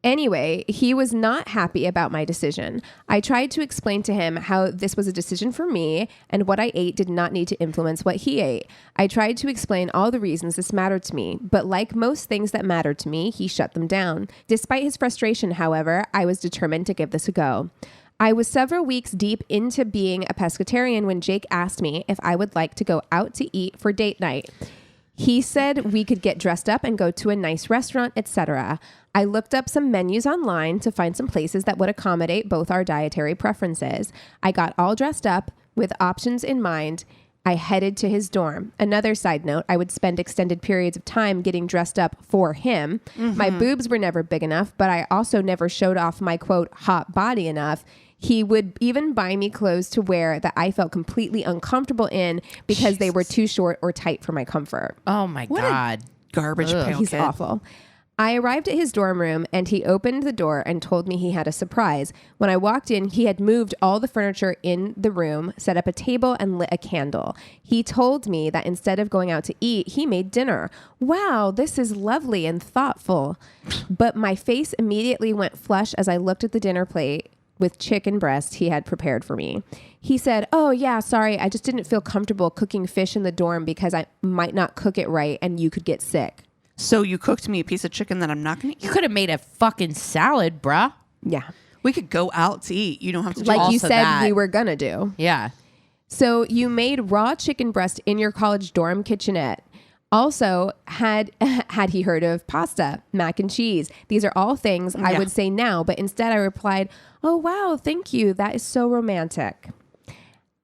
Anyway, he was not happy about my decision. I tried to explain to him how this was a decision for me and what I ate did not need to influence what he ate. I tried to explain all the reasons this mattered to me, but like most things that mattered to me, he shut them down. Despite his frustration, however, I was determined to give this a go. I was several weeks deep into being a pescatarian when Jake asked me if I would like to go out to eat for date night. He said we could get dressed up and go to a nice restaurant, etc. I looked up some menus online to find some places that would accommodate both our dietary preferences. I got all dressed up with options in mind. I headed to his dorm. Another side note, I would spend extended periods of time getting dressed up for him. Mm-hmm. My boobs were never big enough, but I also never showed off my, quote, hot body enough. He would even buy me clothes to wear that I felt completely uncomfortable in because they were too short or tight for my comfort. Oh my God. Garbage pail He's kid. awful. I arrived at his dorm room and he opened the door and told me he had a surprise. When I walked in, he had moved all the furniture in the room, set up a table and lit a candle. He told me that instead of going out to eat, he made dinner. Wow, this is lovely and thoughtful. But my face immediately went flush as I looked at the dinner plate with chicken breast he had prepared for me. He said, "Oh yeah, sorry, I just didn't feel comfortable cooking fish in the dorm because I might not cook it right and you could get sick." So you cooked me a piece of chicken that I'm not going to eat? You could have made a fucking salad, bruh. Yeah. We could go out to eat. You don't have to do like you also said that. we were going to do. Yeah. So you made raw chicken breast in your college dorm kitchenette. Also, had he heard of pasta, mac and cheese? These are all things I would say now, but instead I replied, "Oh, wow, thank you. That is so romantic."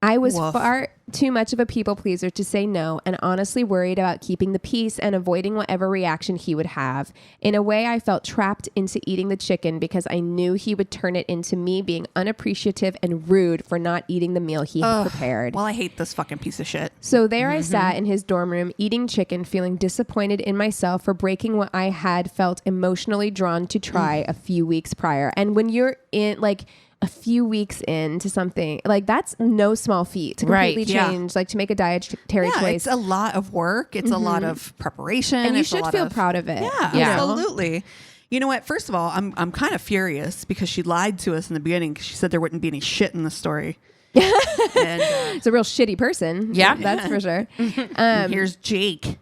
I was far too much of a people pleaser to say no and honestly worried about keeping the peace and avoiding whatever reaction he would have. In a way, I felt trapped into eating the chicken because I knew he would turn it into me being unappreciative and rude for not eating the meal he had prepared. Well, I hate this fucking piece of shit. So there I sat in his dorm room eating chicken, feeling disappointed in myself for breaking what I had felt emotionally drawn to try a few weeks prior. And when you're in like a few weeks into something, like that's no small feat to completely change, like to make a dietary choice. It's a lot of work. It's a lot of preparation. And you should feel proud of it. Yeah, absolutely. You know what? First of all, I'm kind of furious because she lied to us in the beginning because she said there wouldn't be any shit in the story. And, it's a real shitty person. Yeah. That's for sure. Here's Jake.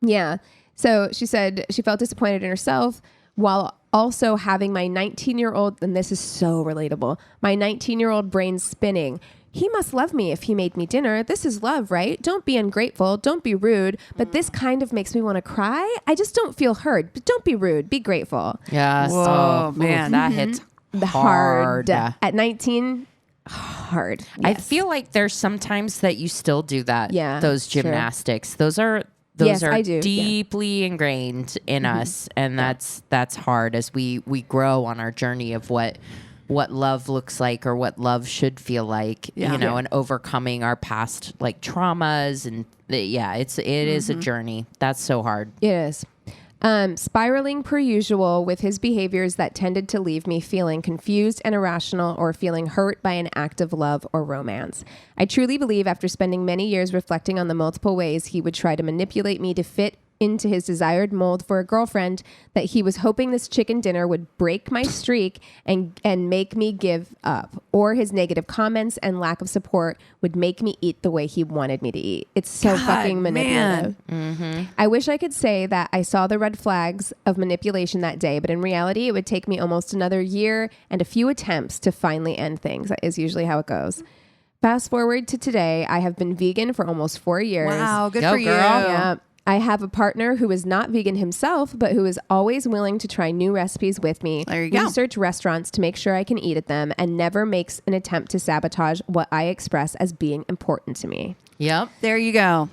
Yeah. So she said she felt disappointed in herself while also having my 19-year-old, and this is so relatable, my 19-year-old brain spinning. He must love me if he made me dinner. This is love, right? Don't be ungrateful. Don't be rude. But this kind of makes me want to cry. I just don't feel heard. But don't be rude. Be grateful. Yes. Whoa, man. That hits hard. At 19, hard. Yes. I feel like there's sometimes that you still do that. Yeah, those gymnastics. Those are Yes, I do. deeply ingrained in us, and that's hard as we grow on our journey of what love looks like or what love should feel like, and overcoming our past like traumas and it is a journey. That's so hard. It is. Spiraling per usual with his behaviors that tended to leave me feeling confused and irrational or feeling hurt by an act of love or romance. I truly believe after spending many years reflecting on the multiple ways he would try to manipulate me to fit into his desired mold for a girlfriend that he was hoping this chicken dinner would break my streak and make me give up, or his negative comments and lack of support would make me eat the way he wanted me to eat. It's so fucking manipulative. I wish I could say that I saw the red flags of manipulation that day, but in reality it would take me almost another year and a few attempts to finally end things. That is usually how it goes. Fast forward to today, I have been vegan for almost 4 years. Wow, good Go, for you. girl. Yeah. I have a partner who is not vegan himself, but who is always willing to try new recipes with me, There you go. research restaurants to make sure I can eat at them, and never makes an attempt to sabotage what I express as being important to me. Yep. There you go.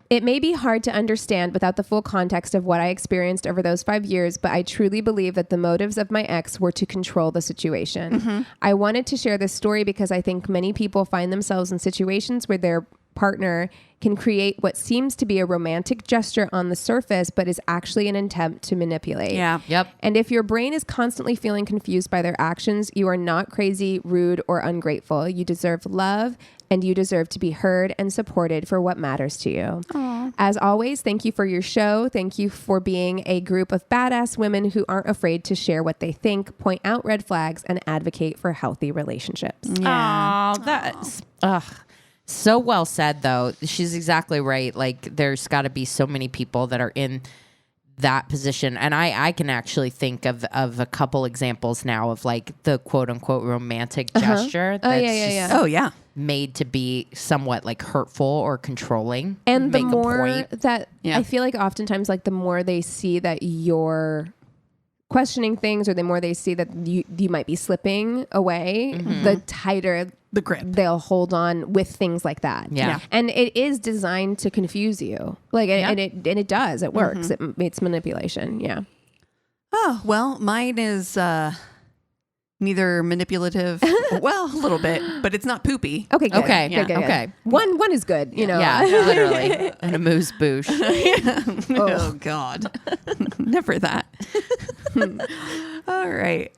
It may be hard to understand without the full context of what I experienced over those 5 years, but I truly believe that the motives of my ex were to control the situation. I wanted to share this story because I think many people find themselves in situations where their partner can create what seems to be a romantic gesture on the surface, but is actually an attempt to manipulate. Yeah. Yep. And if your brain is constantly feeling confused by their actions, you are not crazy, rude, or ungrateful. You deserve love, and you deserve to be heard and supported for what matters to you. Aww. As always, thank you for your show. Thank you for being a group of badass women who aren't afraid to share what they think, point out red flags, and advocate for healthy relationships. Yeah. Oh, that's so well said, though. She's exactly right. Like, there's got to be so many people that are in that position. And I can actually think of a couple examples now of like the quote unquote romantic gesture that's Oh, yeah. made to be somewhat like hurtful or controlling. And the make a more point. that Yeah. I feel like oftentimes like the more they see that you're questioning things, or the more they see that you might be slipping away, the tighter The grip. they'll hold on with things like that. Yeah. And it is designed to confuse you. Like, and it does. It works. It's manipulation. Yeah. Oh, well, mine is neither manipulative, well, a little bit, but it's not poopy. Okay. Good. Okay, Good, good, okay. good. One is good. You know. Yeah, literally. And a moose boosh. Oh, God. Never that. All right.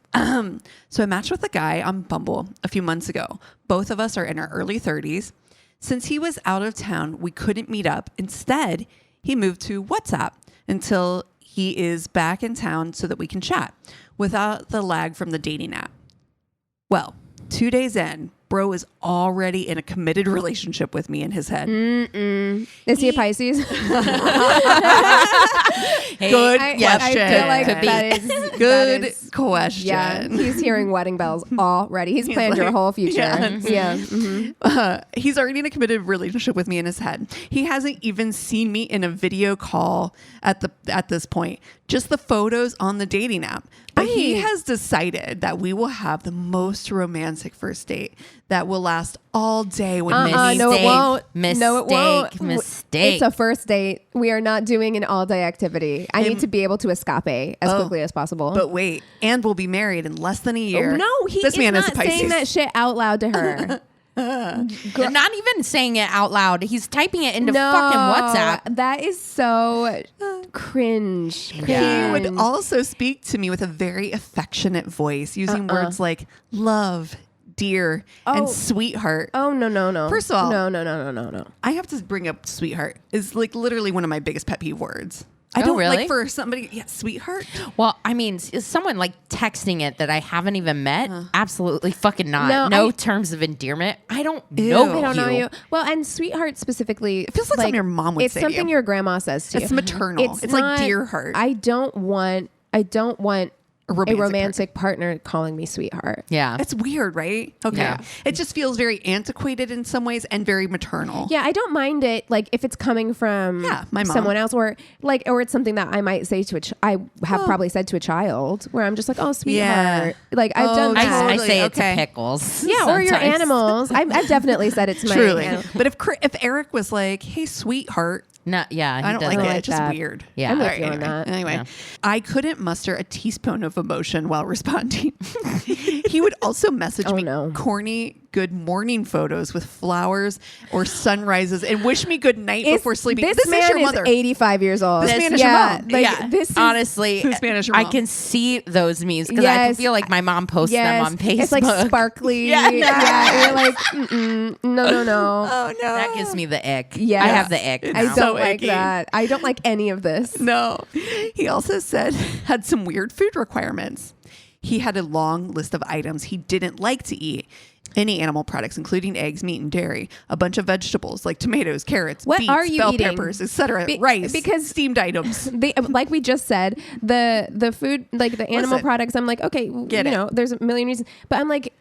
So I matched with a guy on Bumble a few months ago. Both of us are in our early 30s. Since he was out of town, we couldn't meet up. Instead, he moved to WhatsApp until he is back in town so that we can chat without the lag from the dating app. Well, 2 days in, bro is already in a committed relationship with me in his head. Is he a Pisces? Good I question. feel like Could be. that is Good that is- question. Yeah, he's hearing wedding bells already. He's planned your like, whole future. yes. Yeah. Mhm. He's already in a committed relationship with me in his head. He hasn't even seen me in a video call at this point. Just the photos on the dating app. But he has decided that we will have the most romantic first date that will last all day with Missy. No, it won't. No, it won't. Mistake. It's a first date. We are not doing an all-day activity. I need to be able to escape as quickly as possible. But wait, and we'll be married in less than a year. No, he this is man not is a Pisces. saying that shit out loud to her. Not even saying it out loud. He's typing it into fucking WhatsApp. That is so cringe. He would also speak to me with a very affectionate voice, using words like love, dear, and sweetheart. Oh, no. First of all- no. I have to bring up sweetheart is like literally one of my biggest pet peeve words. I don't really? like for somebody, sweetheart. Well, I mean, is someone like texting it that I haven't even met? Absolutely fucking not. No terms of endearment. I don't know. I don't know you. Well, and sweetheart specifically, it feels like something your mom would say. It's something your grandma says to you. It's maternal. It's like dear heart. I don't want a romantic partner calling me sweetheart. Yeah. It's weird, right? Okay. Yeah. It just feels very antiquated in some ways and very maternal. Yeah, I don't mind it like if it's coming from my mom. someone else or it's something that I might say to I have probably said to a child where I'm just like, "Oh, sweetheart." Like I've done that. I say it to Pickles. Yeah, or your animals. I've definitely said it to my animals. But if Eric was like, "Hey, sweetheart," no, yeah, I don't like it. It's just weird. Yeah, I'm with you on that. Anyway, I couldn't muster a teaspoon of emotion while responding. He would also message me corny good morning photos with flowers or sunrises and wish me good night before sleeping. This man is your mother. 85 years old. This man is your mom. Honestly, this man is your mom. I can see those memes because I can feel like my mom posts them on Facebook. It's like sparkly. Yeah. You're like, no. Oh, no. That gives me the ick. Yeah. I have the ick. I don't like that. I don't like any of this. No. He also had some weird food requirements. He had a long list of items he didn't like to eat. Any animal products, including eggs, meat, and dairy. A bunch of vegetables like tomatoes, carrots, beets, bell peppers, etc. Rice, because steamed items. Like we just said, the food, like the animal products. I'm like, okay, there's a million reasons, but I'm like,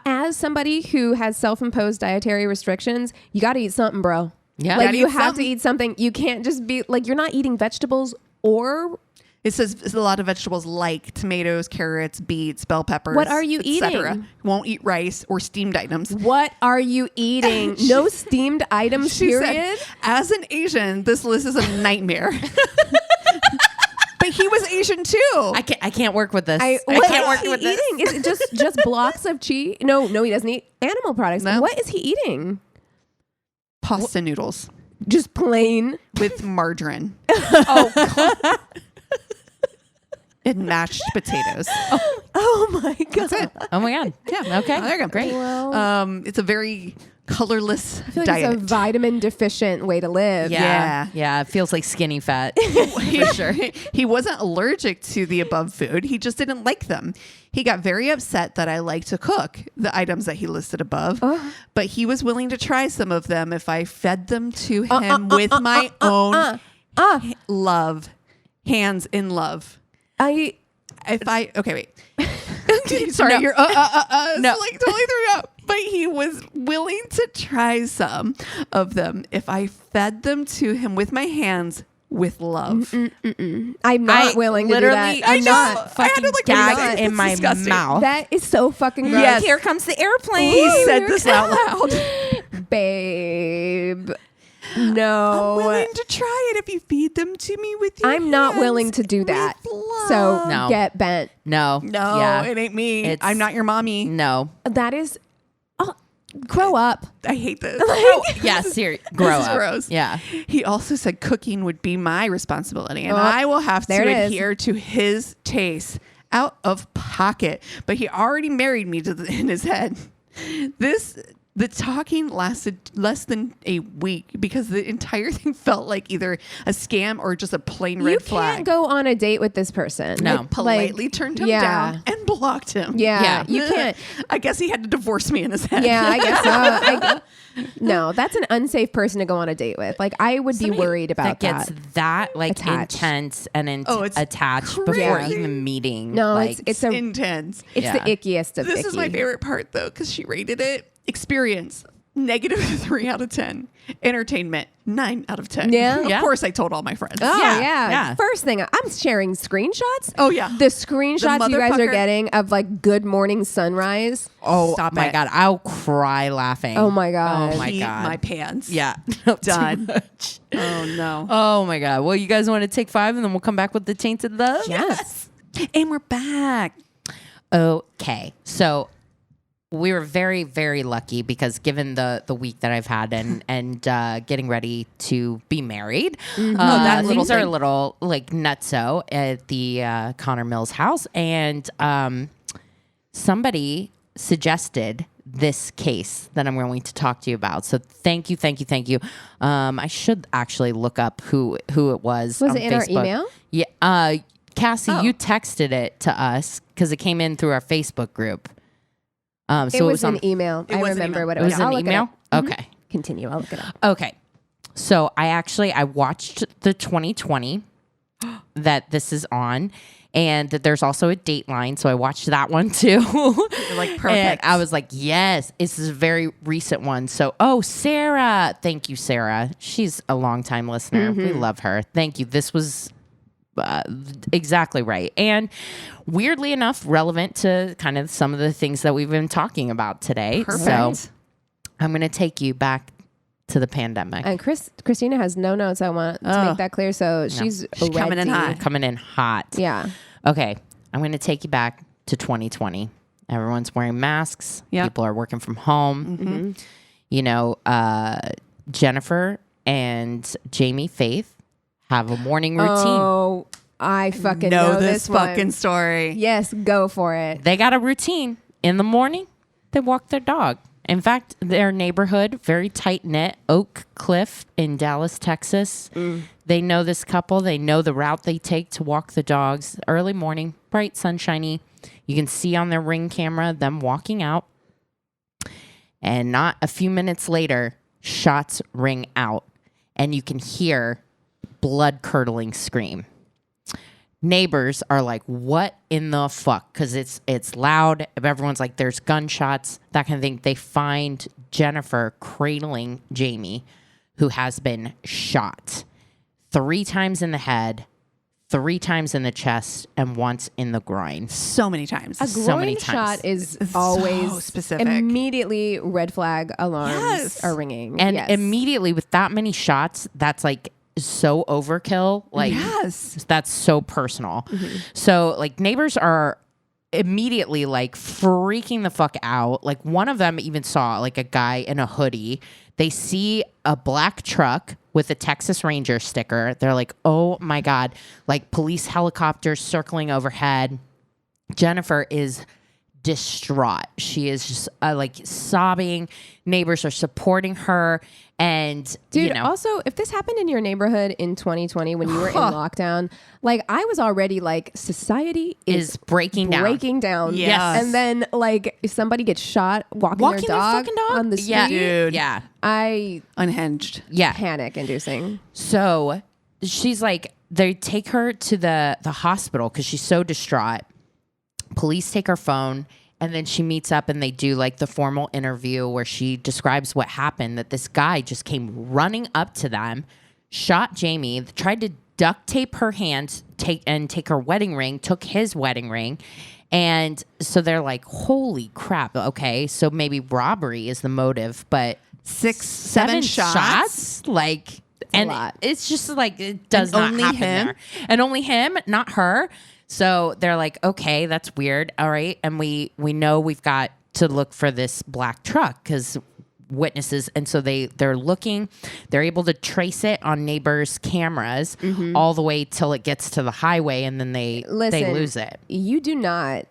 as somebody who has self-imposed dietary restrictions, you got to eat something, bro. Yeah, like you have to eat something. You can't just be like you're not eating vegetables or. It says it's a lot of vegetables like tomatoes, carrots, beets, bell peppers. What are you eating? Won't eat rice or steamed items. What are you eating? No steamed items, period? Said, as an Asian, this list is a nightmare. But he was Asian too. I can't work with this. I can't work with this. Is it just blocks of cheese? No, he doesn't eat animal products. No. What is he eating? Pasta noodles. Just plain. With margarine. God. And mashed potatoes. Oh my God. That's it. Oh my God. Yeah. Okay. There you go. Great. Well, it's a very colorless like diet. It's a vitamin deficient way to live. Yeah. It feels like skinny fat for sure. He wasn't allergic to the above food. He just didn't like them. He got very upset that I like to cook the items that he listed above, but he was willing to try some of them if I fed them to him with my own love, hands in love. Okay, wait. Sorry, you're no, like totally threw up. But he was willing to try some of them if I fed them to him with my hands with love. I'm not willing to do that. I'm not fucking gag in my mouth. That is so fucking gross. Yes. Here comes the airplane. He said this out loud. Babe. No. I'm willing to try it if you feed them to me with your I'm not willing to do that. So get bent. No. It ain't me. I'm not your mommy. No. That is grow up. I hate this. Yeah, seriously. Grow up. Gross. Yeah. He also said cooking would be my responsibility and I will have to adhere to his taste out of pocket. But he already married me in his head. The talking lasted less than a week because the entire thing felt like either a scam or just a plain red flag. You can't go on a date with this person. No. I politely turned him down and blocked him. Yeah, you can't. I guess he had to divorce me in his head. Yeah, I guess so. No, that's an unsafe person to go on a date with. Like, I would be worried about that. Gets that like attached. Intense and attached crazy. before even meeting. No, like, it's intense. It's the ickiest of This icky. is my favorite part though, because she rated it. Experience -3 out of 10. Entertainment 9 out of 10. Yeah. Of course I told all my friends. Oh yeah. First thing, I'm sharing screenshots. Oh yeah. The screenshots you guys are getting of like good morning sunrise. Oh my God. I'll cry laughing. Oh my God. Oh my God. My pants. Yeah. Done. Oh no. Oh my God. Well, you guys want to take 5 and then we'll come back with the Tainted Love? Yes. And we're back. Okay. So we were very, very lucky because given the week that I've had and getting ready to be married, things are a little like nutso at the Connor Mills house. And somebody suggested this case that I'm going to talk to you about. So thank you. I should actually look up who it was. Was it in Facebook. our email? Yeah. Cassie, you texted it to us because it came in through our Facebook group. So it was an email. I remember what it was. It was an email? Okay. Continue. I'll look it up. Okay. So I watched the 2020 that this is on, and there's also a Dateline. So I watched that one too. Like perfect. And I was like, yes, this is a very recent one. So, Sarah. Thank you, Sarah. She's a longtime listener. We love her. Thank you. This was exactly right. And weirdly enough, relevant to kind of some of the things that we've been talking about today. Perfect. So I'm going to take you back to the pandemic. And Christina has no notes. I want to make that clear. So she's coming in hot. Coming in hot. Yeah. Okay. I'm going to take you back to 2020. Everyone's wearing masks. Yep. People are working from home. You know, Jennifer and Jamie Faith have a morning routine. Oh, I fucking know this fucking one. story. Yes, go for it. They got a routine. In the morning, they walk their dog. In fact, their neighborhood, very tight-knit, Oak Cliff in Dallas, Texas. They know this couple. They know the route they take to walk the dogs. Early morning, bright, sunshiny. You can see on their Ring camera them walking out. And not a few minutes later, shots ring out. And you can hear blood-curdling scream. Neighbors are like, what in the fuck? Because it's loud. Everyone's like, there's gunshots, that kind of thing. They find Jennifer cradling Jamie, who has been shot 3 times in the head, 3 times in the chest, and once in the groin. So many times. A So many groin times. shot is It's always so specific. Immediately red flag alarms Yes. are ringing. And yes. immediately with that many shots, that's like so overkill. Like, Yes. that's so personal. So like neighbors are immediately like freaking the fuck out. Like one of them even saw like a guy in a hoodie. They see a black truck with a Texas Ranger sticker. They're like, oh my God, like police helicopters circling overhead. Jennifer is distraught. She is just like sobbing. Neighbors are supporting her. And, dude, you know, also, if this happened in your neighborhood in 2020 when you were in lockdown, like I was already like, society is breaking down. Yes. And then like if somebody gets shot walking their dog fucking dog on the street, Yeah, Dude. yeah, I Unhinged. yeah. panic inducing. So she's like, they take her to the hospital because she's so distraught. Police take her phone, and then she meets up and they do like the formal interview where she describes what happened, that this guy just came running up to them, shot Jamie, tried to duct tape her hand, take her wedding ring, took his wedding ring. And so they're like, holy crap. Okay, so maybe robbery is the motive, but 7 shots? Like, a lot. it's just like, it does And not only happen him? there. And only him, not her. So they're like, okay, that's weird. All right. And we know we've got to look for this black truck because witnesses. And so they're looking, they're able to trace it on neighbors' cameras all the way till it gets to the highway, and then they lose it. You do not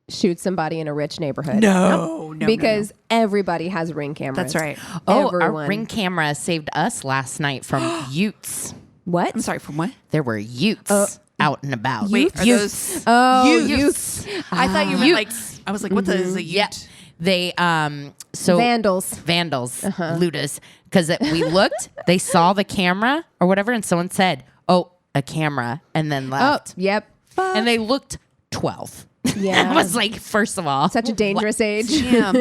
shoot somebody in a rich neighborhood. No. Because everybody has Ring cameras. That's right. Oh, Everyone. our Ring camera saved us last night from Utes. What? I'm sorry, from what? There were Utes out and about. Wait, are Utes. those Oh, youths? I thought you meant like, I was like, what the is a Yeah. ute? They so Vandals. looters, because we looked, they saw the camera or whatever, and someone said, "Oh, a camera," and then Oh, left. yep. And they looked 12. Yeah. I was like, first of all, Such a dangerous age. Damn.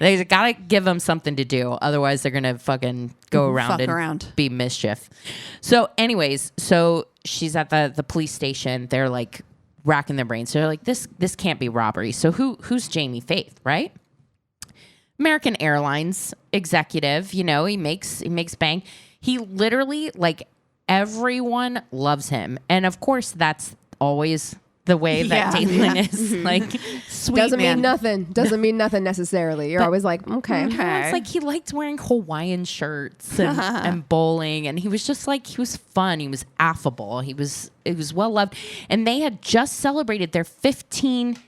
they gotta give them something to do, otherwise they're gonna fucking go around Fuck and around. be mischief. So, anyways, so she's at the police station. They're like racking their brains. So they're like, this can't be robbery. So who's Jamie Faith, right? American Airlines executive. You know, he makes bang. He literally, like, everyone loves him, and of course that's always the way that Dateline is. Like, Sweet Doesn't man. mean nothing. Doesn't mean nothing necessarily. You're always like, okay. it's like he liked wearing Hawaiian shirts and bowling, and he was just like, he was fun. He was affable. He was well loved, and they had just celebrated their 15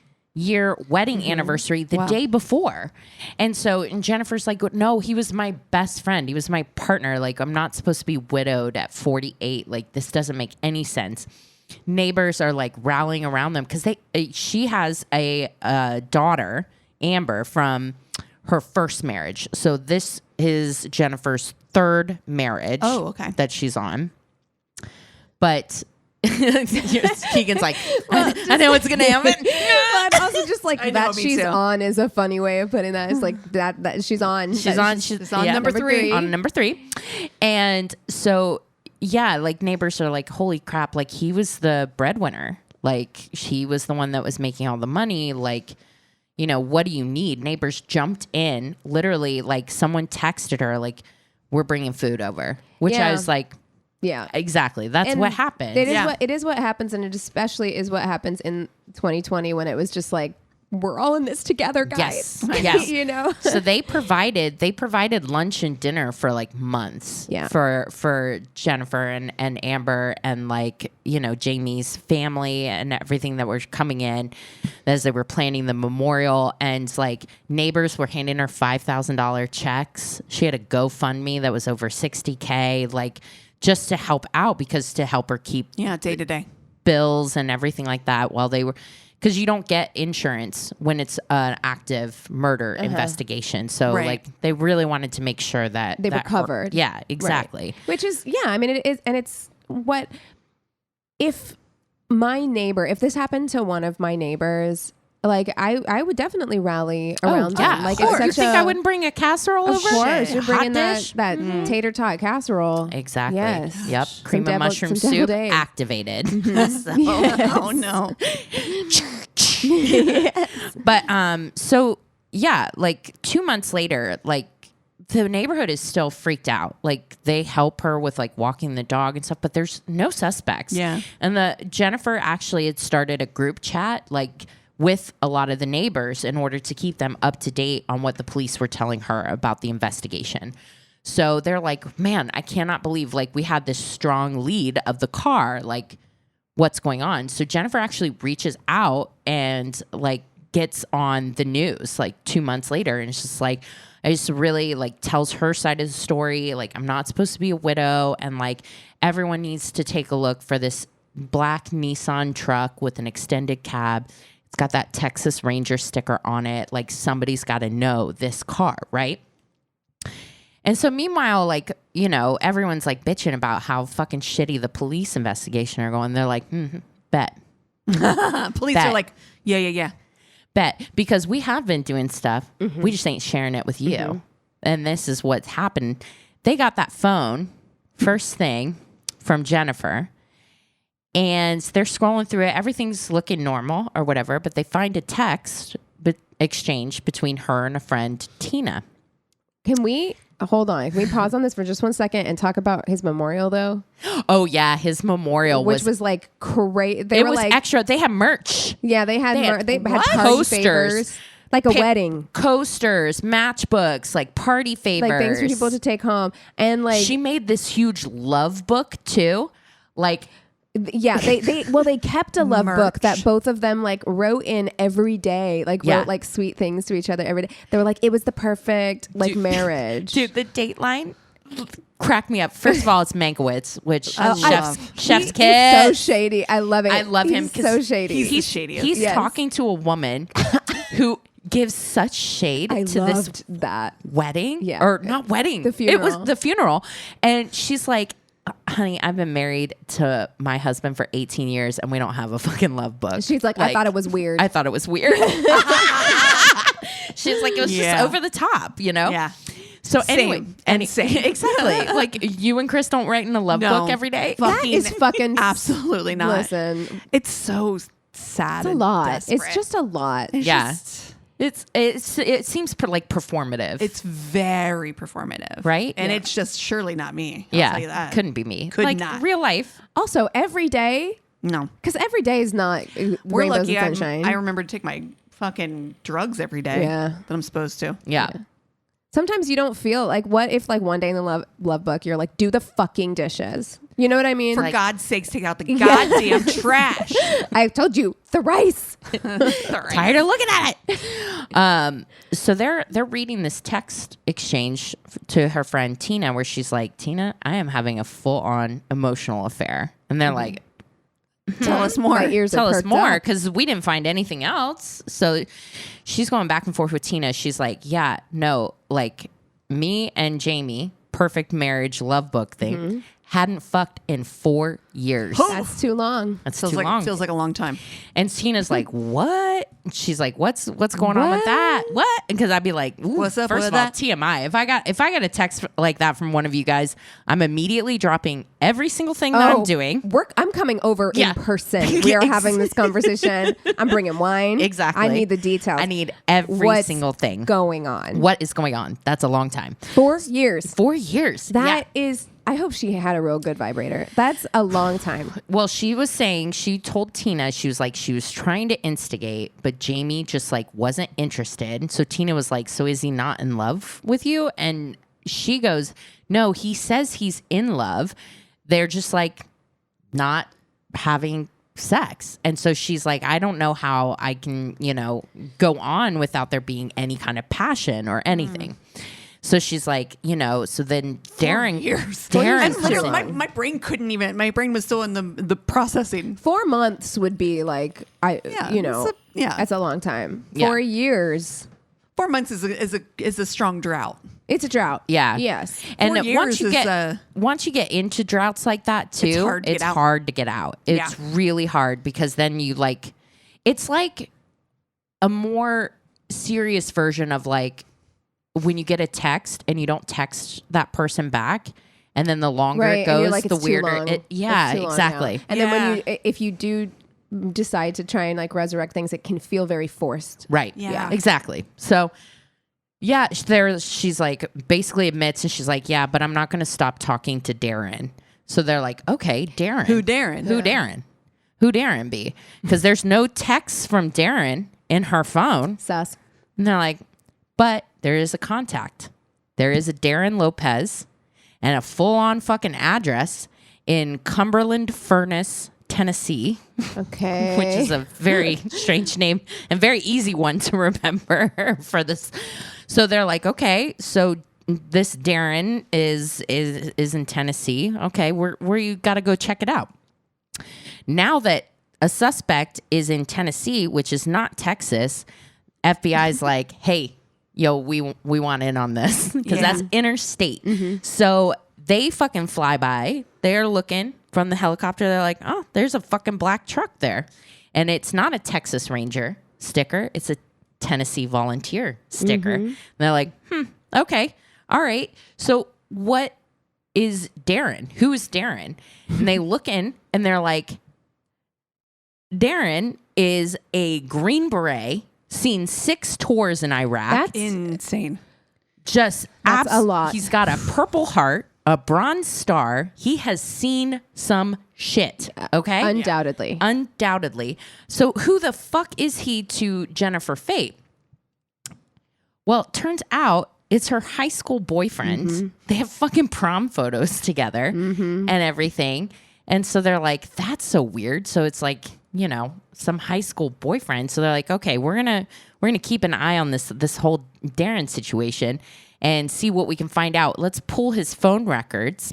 year wedding anniversary the day before. And Jennifer's like, no, he was my best friend. He was my partner. Like, I'm not supposed to be widowed at 48. Like, this doesn't make any sense. Neighbors are like rallying around them because she has a daughter, Amber, from her first marriage. So this is Jennifer's third marriage that she's on. But Keegan's like, I know what's gonna happen. But also just like that she's on is a funny way of putting that. It's like that she's on. She's on number 3. On number 3. And so like neighbors are like, holy crap, like he was the breadwinner. Like he was the one that was making all the money. Like, you know, what do you need? Neighbors jumped in, literally, like someone texted her, like, we're bringing food over, which I was like, yeah, exactly. That's what happened. It is what happens. And it especially is what happens in 2020 when it was just like, we're all in this together, guys. Yes. You know? So they provided lunch and dinner for like months for Jennifer and Amber and like, you know, Jamie's family and everything that were coming in as they were planning the memorial. And like neighbors were handing her $5,000 checks. She had a GoFundMe that was over $60K, like just to help out to help her keep day to day bills and everything like that while they were. Because you don't get insurance when it's an active murder investigation. So, like, they really wanted to make sure that they were covered. Yeah, exactly. Right. Which is, I mean, it is. And it's what if this happened to one of my neighbors, like, I would definitely rally around them. Like, it's you think I wouldn't bring a casserole over? Of course. You're bringing that tater tot casserole. Exactly. Yes. Yep. Cream of mushroom soup activated. Oh, no. But, like 2 months later, like, the neighborhood is still freaked out. Like they help her with like walking the dog and stuff, but there's no suspects. Yeah. And Jennifer actually had started a group chat, like, with a lot of the neighbors in order to keep them up to date on what the police were telling her about the investigation. So they're like, man, I cannot believe like we had this strong lead of the car. Like, what's going on? So Jennifer actually reaches out and like gets on the news like 2 months later. And it's just like, I just really like tells her side of the story. Like, I'm not supposed to be a widow. And like, everyone needs to take a look for this black Nissan truck with an extended cab. It's got that Texas Ranger sticker on it. Like, somebody's got to know this car, right? And so meanwhile, like, you know, everyone's like bitching about how fucking shitty the police investigation are going. They're like, bet. Police are like, yeah. Bet. Because we have been doing stuff. We just ain't sharing it with you. And this is what's happened. They got that phone first thing from Jennifer. And they're scrolling through it. Everything's looking normal or whatever. But they find a text exchange between her and a friend, Tina. Can we hold on? Can we pause on this for just 1 second and talk about his memorial, though? Oh yeah, his memorial was like crazy. It was like extra. They had merch. Yeah, they had party favors, like a wedding, coasters, matchbooks, like party favors, like things for people to take home. And like she made this huge love book too, like. Yeah, they kept a love book that both of them like wrote in every day, like wrote like sweet things to each other every day. They were like, it was the perfect like marriage. Dude, the Dateline cracked me up. First of all, it's Mankiewicz, which chef's kid. So shady. I love it. I love him. So shady. He's the shadiest. He's talking to a woman who gives such shade to this wedding. Yeah. Or not wedding. The funeral. It was the funeral. And she's like, honey, I've been married to my husband for 18 years and we don't have a fucking love book. She's like, I thought it was weird. I thought it was weird. She's like, it was just over the top, you know? Yeah. So anyway, same. Exactly. Like you and Chris don't write in a love book every day. That is fucking absolutely not. Listen, it's so sad. It's a lot. Desperate. It's just a lot. It seems like performative. It's very performative, right? And it's just surely not me. I'll tell you that. Couldn't be me. Could like, not. Real life. Also, every day. No, because every day is not. We're rainbows lucky. And sunshine. I remember to take my fucking drugs every day. Yeah, that I'm supposed to. Yeah. Sometimes you don't feel like, what if like one day in the love book you're like, do the fucking dishes. You know what I mean? For God's sakes, take out the goddamn trash. I told you, thrice. Tired of looking at it. So they're reading this text exchange to her friend Tina, where she's like, Tina, I am having a full-on emotional affair. And they're like, tell us more. Tell us more, because we didn't find anything else. So she's going back and forth with Tina. She's like, yeah, no, like me and Jamie, perfect marriage love book thing, hadn't fucked in 4 years. That's too long. That's feels too like, long. Feels like a long time. And Tina's like, what? She's like, what's going on with that? What? Because I'd be like, what's up first with of all, that? TMI. If I got a text like that from one of you guys, I'm immediately dropping every single thing that I'm doing. I'm coming over in person. We are having this conversation. I'm bringing wine. Exactly. I need the details. I need every single thing going on. What is going on? That's a long time. 4 years. 4 years. That is. I hope she had a real good vibrator. That's a long time. Well, she was saying, she told Tina, she was like, she was trying to instigate, but Jamie just like wasn't interested. So Tina was like, so is he not in love with you? And she goes, no, he says he's in love. They're just like not having sex. And so she's like, I don't know how I can, go on without there being any kind of passion or anything. So she's like, so then Darren, my brain couldn't even, my brain was still in the processing. 4 months would be like, that's a long time. 4 years. 4 months is a strong drought. It's a drought. Yeah. Yes. And once you get into droughts like that too, it's hard to get out. It's really hard, because then you it's like a more serious version of like, when you get a text and you don't text that person back, and then the longer it goes, the weirder it. Yeah, exactly. And then if you do decide to try and like resurrect things, it can feel very forced. Right. Yeah. Exactly. So she's like, basically admits, and she's like, yeah, but I'm not going to stop talking to Darren. So they're like, okay, Darren. Who Darren? Who Darren? Who Darren be? Because there's no texts from Darren in her phone. Sus. And they're like, but there is a contact. There is a Darren Lopez and a full-on fucking address in Cumberland Furnace, Tennessee. Okay. Which is a very strange name and very easy one to remember for this. So they're like, okay, so this Darren is in Tennessee. Okay, where you got to go check it out. Now that a suspect is in Tennessee, which is not Texas, FBI's like, hey, yo, we want in on this, because that's interstate. So they fucking fly by. They're looking from the helicopter. They're like, oh, there's a fucking black truck there. And it's not a Texas Ranger sticker. It's a Tennessee Volunteer sticker. And they're like, okay, all right. So what is Darren? Who is Darren? And they look in and they're like, Darren is a Green Beret, seen 6 tours in Iraq. That's insane. That's a lot. He's got a Purple Heart, a Bronze Star. He has seen some shit. Okay? Undoubtedly. Undoubtedly. So who the fuck is he to Jennifer Fate? Well, it turns out it's her high school boyfriend. They have fucking prom photos together and everything. And so they're like, that's so weird. So it's like, some high school boyfriend. So they're like, okay, we're gonna keep an eye on this whole Darren situation and see what we can find out. Let's pull his phone records.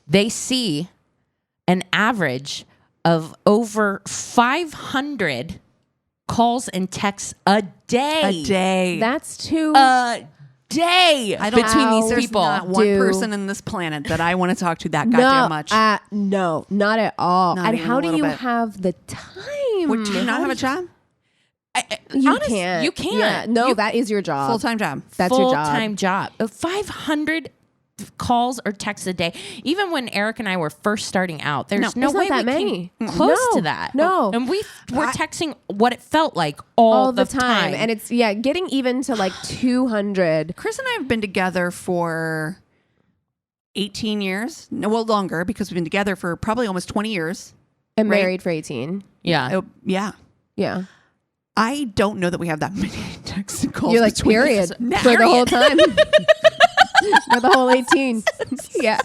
They see an average of over 500 calls and texts a day. That's too. Day between these people. Not one person in this planet that I want to talk to that goddamn much. No, not at all. Not and even how a do little you bit. have the time? Do you not have a job? You can't. You can't. Yeah, no, that is your job. Full-time job. That's your job. Full-time job. 500 calls or texts a day. Even when Eric and I were first starting out, there's no way not that we many. came close No, to that. no. And we were texting what it felt like all the time. And it's, getting even to like 200. Chris and I have been together for 18 years. No, well, longer, because we've been together for probably almost 20 years. And Right. married for 18. Yeah. Yeah. Yeah. I don't know that we have that many texts and calls. You're like, between period. us. For the whole time. For the whole 18. Yeah.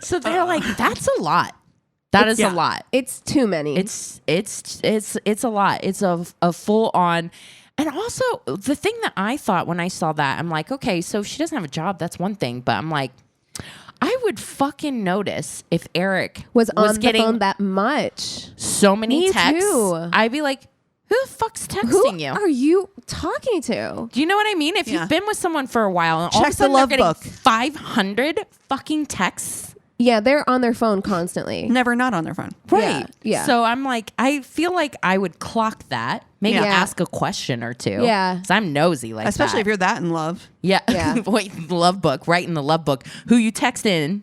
So they're like, that's a lot. That is a lot. It's too many. It's a lot. It's a full on. And also the thing that I thought when I saw that, I'm like, okay, so if she doesn't have a job, that's one thing. But I'm like, I would fucking notice if Eric was on getting the phone that much. So many texts. Too. I'd be like, who the fuck's texting you? Who are you talking to? Do you know what I mean? If you've been with someone for a while and all Check of a sudden the love they're getting book. 500 fucking texts. Yeah, they're on their phone constantly. Never not on their phone. Right. Yeah. So I'm like, I feel like I would clock that. Maybe ask a question or two. Yeah. Because I'm nosy like Especially that. if you're that in love. Yeah. Yeah. Wait, the love book. Right in the love book. Who you text in.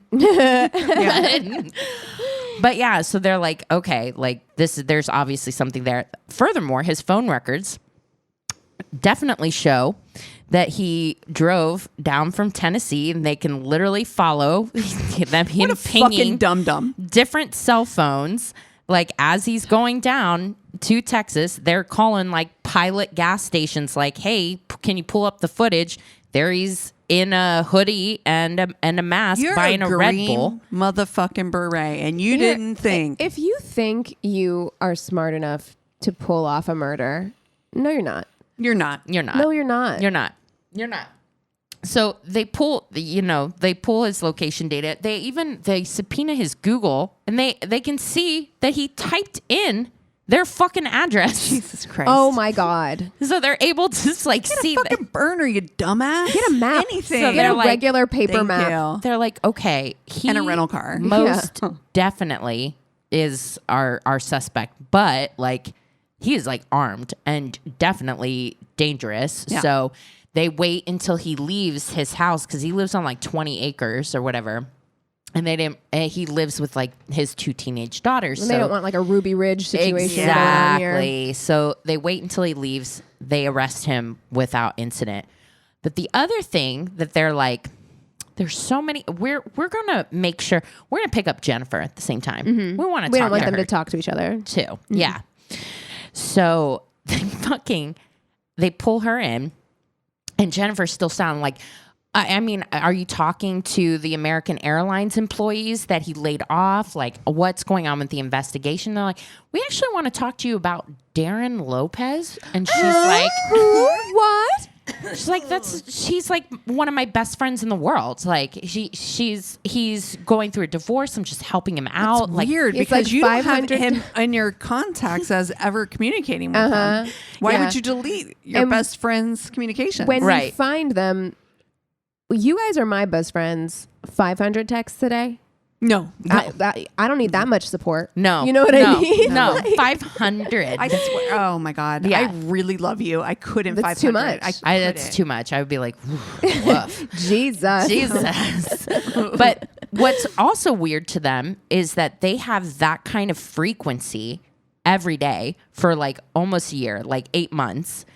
But yeah, so they're like, okay, like there's obviously something there. Furthermore, his phone records definitely show that he drove down from Tennessee, and they can literally follow him pinging Fucking dum-dum. different cell phones. Like as he's going down to Texas, they're calling like pilot gas stations like, hey, can you pull up the footage? There he's in a hoodie and a mask You're buying a Red green Bull. motherfucking beret, and you didn't think. If you think you are smart enough to pull off a murder, no, you're not. You're not. You're not. No, you're not. You're not. You're not. So they pull, they pull his location data. They subpoena his Google, and they can see that he typed in their fucking address. Jesus Christ. Oh my God. So they're able to just like see Get a fucking burner, you dumbass. Get a map. Anything. So Get they're a like, regular paper Thank map. you. They're like, okay, he And a rental car. most definitely is our suspect, but like he is like armed and definitely dangerous. Yeah. So they wait until he leaves his house because he lives on like 20 acres or whatever. And they didn't. He lives with like his 2 teenage daughters. And so they don't want like a Ruby Ridge situation going on here. exactly. So they wait until he leaves. They arrest him without incident. But the other thing that they're like, there's so many. We're gonna make sure we're gonna pick up Jennifer at the same time. We want to. We don't want to them her to talk to each other. too. Yeah. So they pull her in, and Jennifer still sounding like. I mean, are you talking to the American Airlines employees that he laid off? Like, what's going on with the investigation? They're like, we actually want to talk to you about Darren Lopez. And she's like, What? she's like, she's like one of my best friends in the world. Like, he's going through a divorce. I'm just helping him out. It's like, weird it's because like you don't have 500 him in your contacts as ever communicating with him. Why Yeah. would you delete your And best friend's communications? When we Right. find them, you guys are my best friends. 500 texts today. no. I don't need that much support. no. You know what I mean? No, Like, 500. I swear. Oh my God. Yeah. I really love you. I couldn't. That's 500. too much. That's too much. I would be like, woof. Jesus. Jesus. But what's also weird to them is that they have that kind of frequency every day for like almost a year, like 8 months.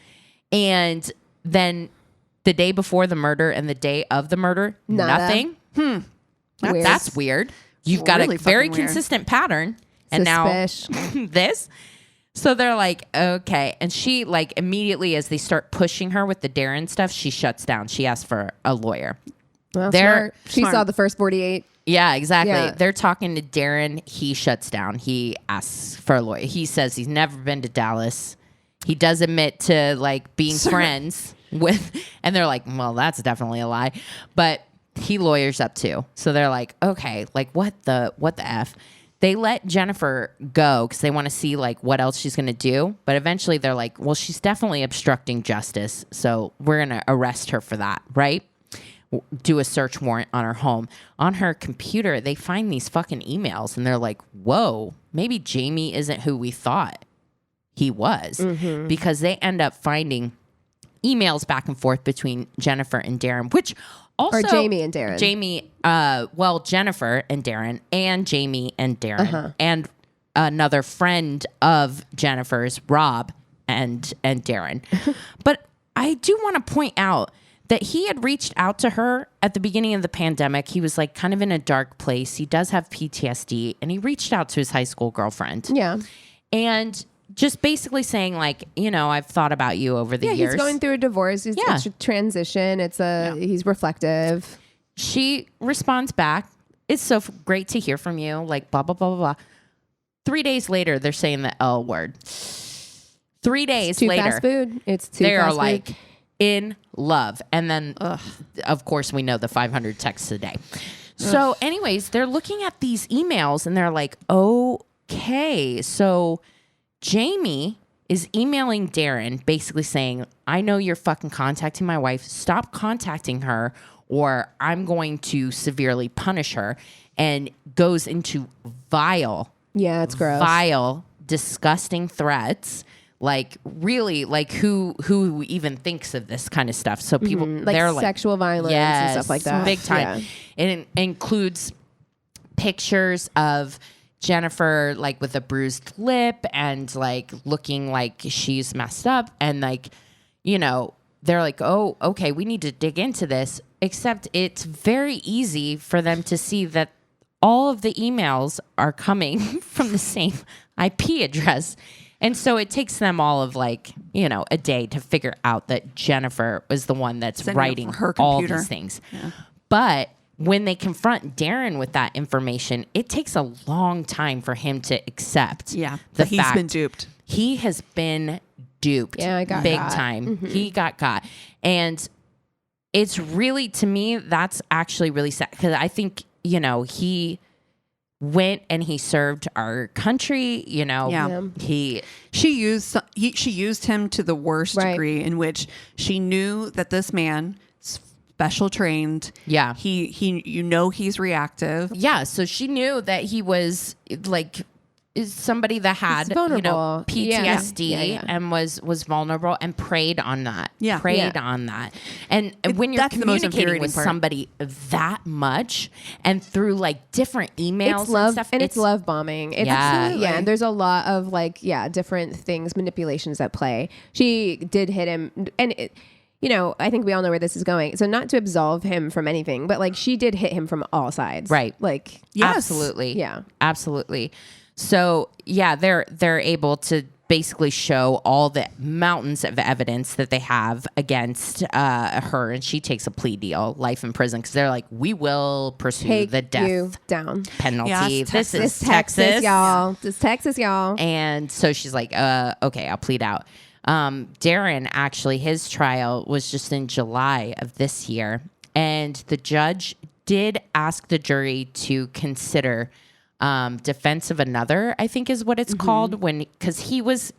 And then the day before the murder and the day of the murder, Nada. nothing. Weird. That's weird. You've got really a very fucking weird. consistent pattern. And Suspish. now this. So they're like, okay. And she like immediately as they start pushing her with the Darren stuff, she shuts down. She asks for a lawyer. Well, They're smart. She smart. saw the first 48. Yeah, exactly. Yeah. They're talking to Darren. He shuts down. He asks for a lawyer. He says he's never been to Dallas. He does admit to like being friends with, and they're like, well, that's definitely a lie. But he lawyers up too. So they're like, okay, like what the F? They let Jennifer go because they want to see like what else she's going to do. But eventually they're like, well, she's definitely obstructing justice. So we're going to arrest her for that, right? Do a search warrant on her home. On her computer, they find these fucking emails and they're like, whoa, maybe Jamie isn't who we thought he was. Because they end up finding emails back and forth between Jennifer and Darren, which also... Or Jamie and Darren. Jennifer and Darren and Jamie and Darren and another friend of Jennifer's, Rob and Darren. But I do want to point out that he had reached out to her at the beginning of the pandemic. He was like kind of in a dark place. He does have PTSD, and he reached out to his high school girlfriend. Yeah. And just basically saying like, you know, I've thought about you over the years. He's going through a divorce. It's a transition. He's reflective. She responds back it's so great to hear from you. Like, blah, blah, blah, blah, blah. 3 days later, they're saying the L word. 3 days later. Fast food. It's too they fast are food. like in love. And then, of course, we know the 500 texts a day. So anyways, they're looking at these emails and they're like, okay, so Jamie is emailing Darren basically saying, I know you're fucking contacting my wife. Stop contacting her or I'm going to severely punish her, and goes into vile, it's gross. Vile, disgusting threats. Like really, like who even thinks of this kind of stuff? So people, they're like sexual violence and stuff like that, big time. Yeah. It includes pictures of Jennifer like with a bruised lip and like looking like she's messed up, and like, you know, they're like, oh, okay, we need to dig into this. Except it's very easy for them to see that all of the emails are coming from the same IP address. And so it takes them all of like, you know, a day to figure out that Jennifer was the one that's writing all these things. Yeah. But when they confront Darren with that information, it takes a long time for him to accept the fact he's been duped. He has been duped. Yeah, I got big time. Mm-hmm. He got. And it's really, to me, that's actually really sad because I think, you know, he went and he served our country, you know. She used him to the worst degree, in which she knew that this man special trained. Yeah. He you know, he's reactive. Yeah, so she knew that he was like is somebody that had, you know, PTSD and was vulnerable and preyed on that. Preyed on that. And when you're communicating with somebody that much and through like different emails it's love, and stuff. It's love bombing. It's and there's a lot of like, different things, manipulations at play. She did hit him, and you know, I think we all know where this is going. So not to absolve him from anything, but like she did hit him from all sides. Right. Like, absolutely. Yeah. Absolutely. So they're able to basically show all the mountains of evidence that they have against her, and she takes a plea deal, life in prison, because they're like, we will pursue the death penalty. Yes, this is Texas, y'all. This is Texas, y'all. And so she's like, okay, I'll plead out. Darren, actually, his trial was just in July of this year, and the judge did ask the jury to consider defense of another, I think is what it's called, because he was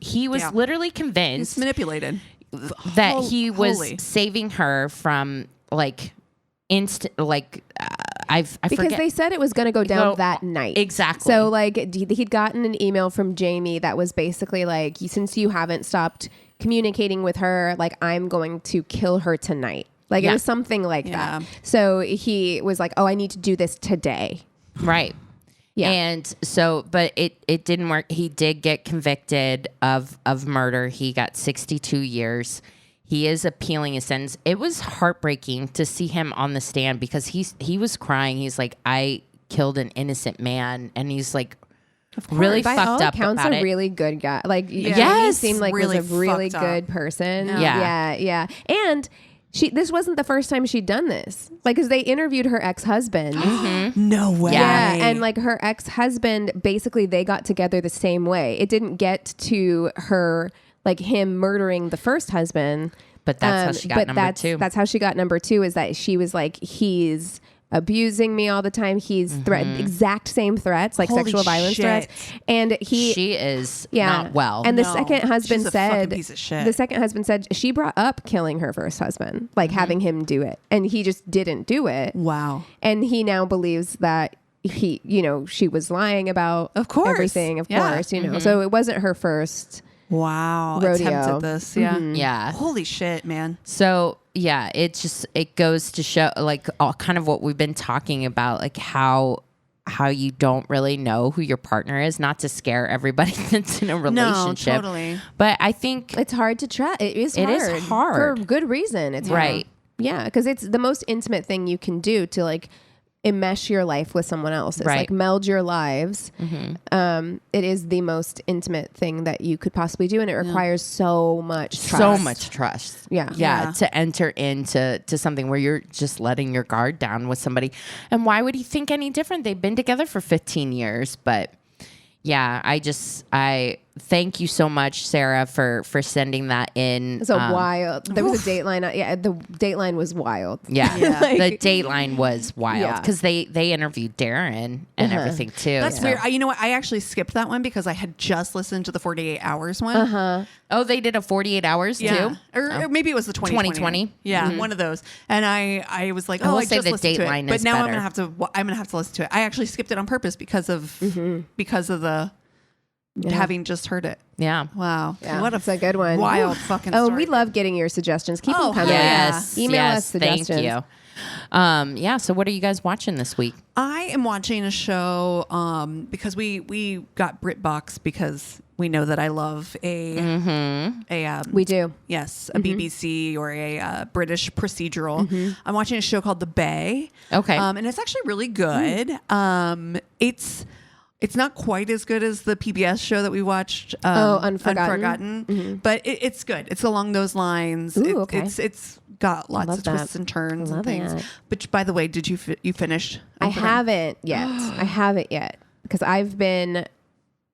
literally convinced, he's manipulated, that he was saving her from like I forget. They said it was going to go down that night. Exactly. So like he'd gotten an email from Jamie that was basically like, since you haven't stopped communicating with her, like I'm going to kill her tonight. Like it was something like that. So he was like, oh, I need to do this today. Right. Yeah. And so, but it didn't work. He did get convicted of murder. He got 62 years. He is appealing his sentence. It was heartbreaking to see him on the stand because he was crying. He's like, I killed an innocent man. And he's like, really fucked up about it. By all accounts, a really good guy. Like, he seemed like really was a really good person. Yeah. And this wasn't the first time she'd done this. Like, because they interviewed her ex-husband. No way. Yeah, and like her ex-husband, basically they got together the same way. It didn't get to her, like him murdering the first husband. But that's how she got number two. That's how she got number two, is that she was like, he's abusing me all the time. He's exact same threats, like sexual violence threats. And she is not well. And the second husband she's a said, piece of shit. The second husband said she brought up killing her first husband, like having him do it. And he just didn't do it. Wow. And he now believes that she was lying about everything, of course, you know. So it wasn't her first rodeo. Attempted this. Yeah. Holy shit, man. So yeah, it goes to show like all kind of what we've been talking about, like how you don't really know who your partner is, not to scare everybody that's in a relationship. No, totally. But I think it's hard to track. It is hard for good reason. It's right. Yeah, because it's the most intimate thing you can do to like enmesh your life with someone else's, like meld your lives. It is the most intimate thing that you could possibly do, and it requires so much trust. Yeah, to enter into something where you're just letting your guard down with somebody. And why would he think any different? They've been together for 15 years. But yeah, I thank you so much, Sarah, for sending that in. It's wild. There was a Dateline. The Dateline was wild. Yeah. The Dateline was wild because they interviewed Darren and everything too. That's weird. You know what? I actually skipped that one because I had just listened to the 48 Hours one. Oh, they did a 48 Hours too? Or maybe it was the 2020. Yeah, one of those. And I was like, I just listened to it. But now I'm gonna have to listen to it. I actually skipped it on purpose because of the having just heard it. Yeah. Wow. Yeah. What a good one. Wild fucking story. Oh, we love getting your suggestions. Keep them coming. Yes. Email us suggestions. Thank you. So what are you guys watching this week? I am watching a show because we got BritBox because we know that I love we do. Yes, a BBC or a British procedural. I'm watching a show called The Bay. Okay. And it's actually really good. It's not quite as good as the PBS show that we watched. Unforgotten. But it's good. It's along those lines. Ooh, okay. It's got lots of twists and turns and things. That. But by the way, did you finish? I haven't yet because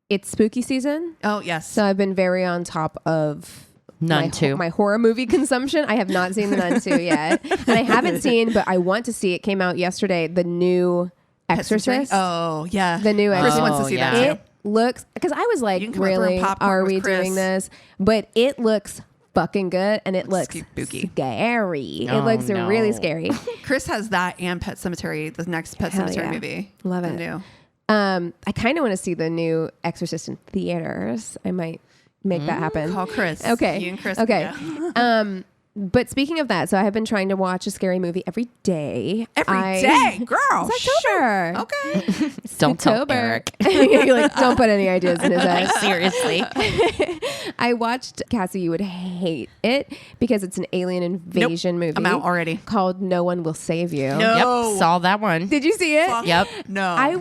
it's spooky season. Oh yes. So I've been very on top of Nun 2. My horror movie consumption. I have not seen the Nun 2 yet, and I haven't seen, but I want to see. It came out yesterday. The new Exorcist. Oh yeah, the new Exorcist. Chris wants to see that too. It looks, because I was like, really, are we doing this? But it looks fucking good, and it looks spooky, scary. It looks really scary. Chris has that and Pet Sematary, the next Pet Sematary movie. Love it. New. I kind of want to see the new Exorcist in theaters. I might make that happen. Call Chris. Okay. You and Chris. Okay. But speaking of that, so I have been trying to watch a scary movie every day. Every day, girl. It's October. Okay. Don't tell Eric. You're like, don't put any ideas in his head. Seriously. I watched, Cassie, you would hate it because it's an alien invasion movie. I'm out already. Called No One Will Save You. No. Yep, saw that one. Did you see it? Yep. No. It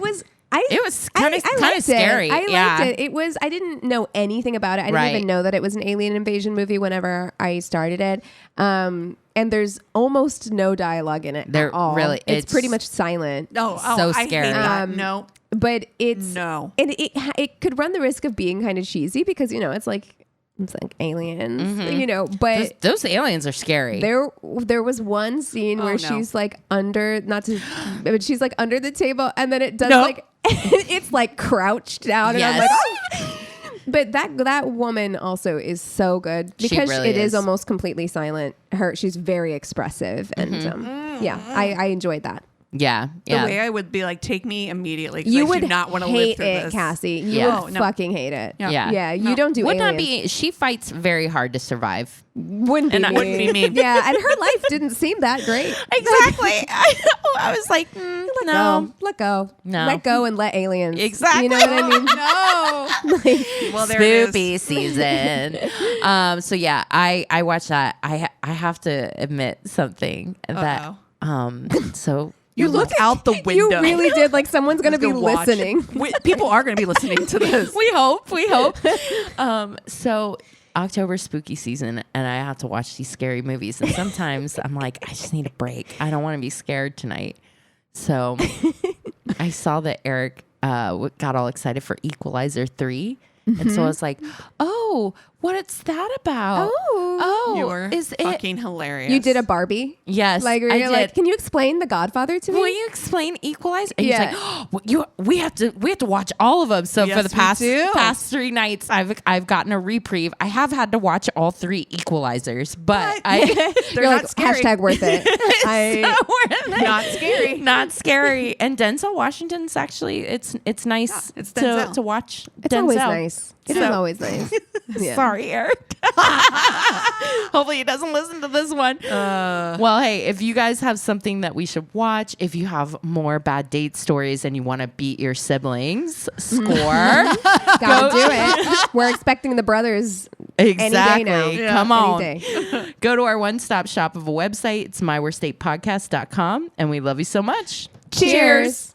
was kind of scary. I liked it. I didn't know anything about it. I didn't even know that it was an alien invasion movie whenever I started it. And there's almost no dialogue in it at all. Really, it's pretty much silent. So scary. I hate that. No. But it's no. And it could run the risk of being kind of cheesy because, it's like aliens, but those aliens are scary. There was one scene where she's like but she's like under the table, and then it does like it's like crouched down, and I'm like, oh. But that woman also is so good because it is almost completely silent. She's very expressive, and I enjoyed that. Yeah. The way I would be like, take me immediately. You I would do not want to live through it, this. Cassie. You would fucking hate it. Yeah. You don't do would aliens. not be. She fights very hard to survive. Wouldn't be me. Yeah, and her life didn't seem that great. Exactly. I was like, let go. No. Let go and let aliens. Exactly. You know what I mean? No. Well, there Spoopy season. So yeah, I watched that. I have to admit something that so. You look out the window. You really did. Like someone's going to be listening. People are going to be listening to this. We hope. So October spooky season, and I have to watch these scary movies. And sometimes I'm like, I just need a break. I don't want to be scared tonight. So I saw that Eric got all excited for Equalizer 3. And so I was like, oh, what's that about? Oh, you were fucking hilarious. You did a Barbie? Yes, I did. Like, can you explain The Godfather to me? Will you explain Equalizer? And he's like, oh, we have to watch all of them. So for the past 3 nights, I've gotten a reprieve. I have had to watch all 3 Equalizers, but they're not scary. #, worth it. Not scary. Not scary. And Denzel Washington's actually it's nice to watch. It's always nice. It is always nice. Sorry, Eric. Hopefully he doesn't listen to this one. Well, hey, if you guys have something that we should watch, if you have more bad date stories and you want to beat your siblings, score. Gotta do it. We're expecting the brothers any day now. Yeah. Come on. Go to our one-stop shop of a website. It's myworstatepodcast.com. And we love you so much. Cheers.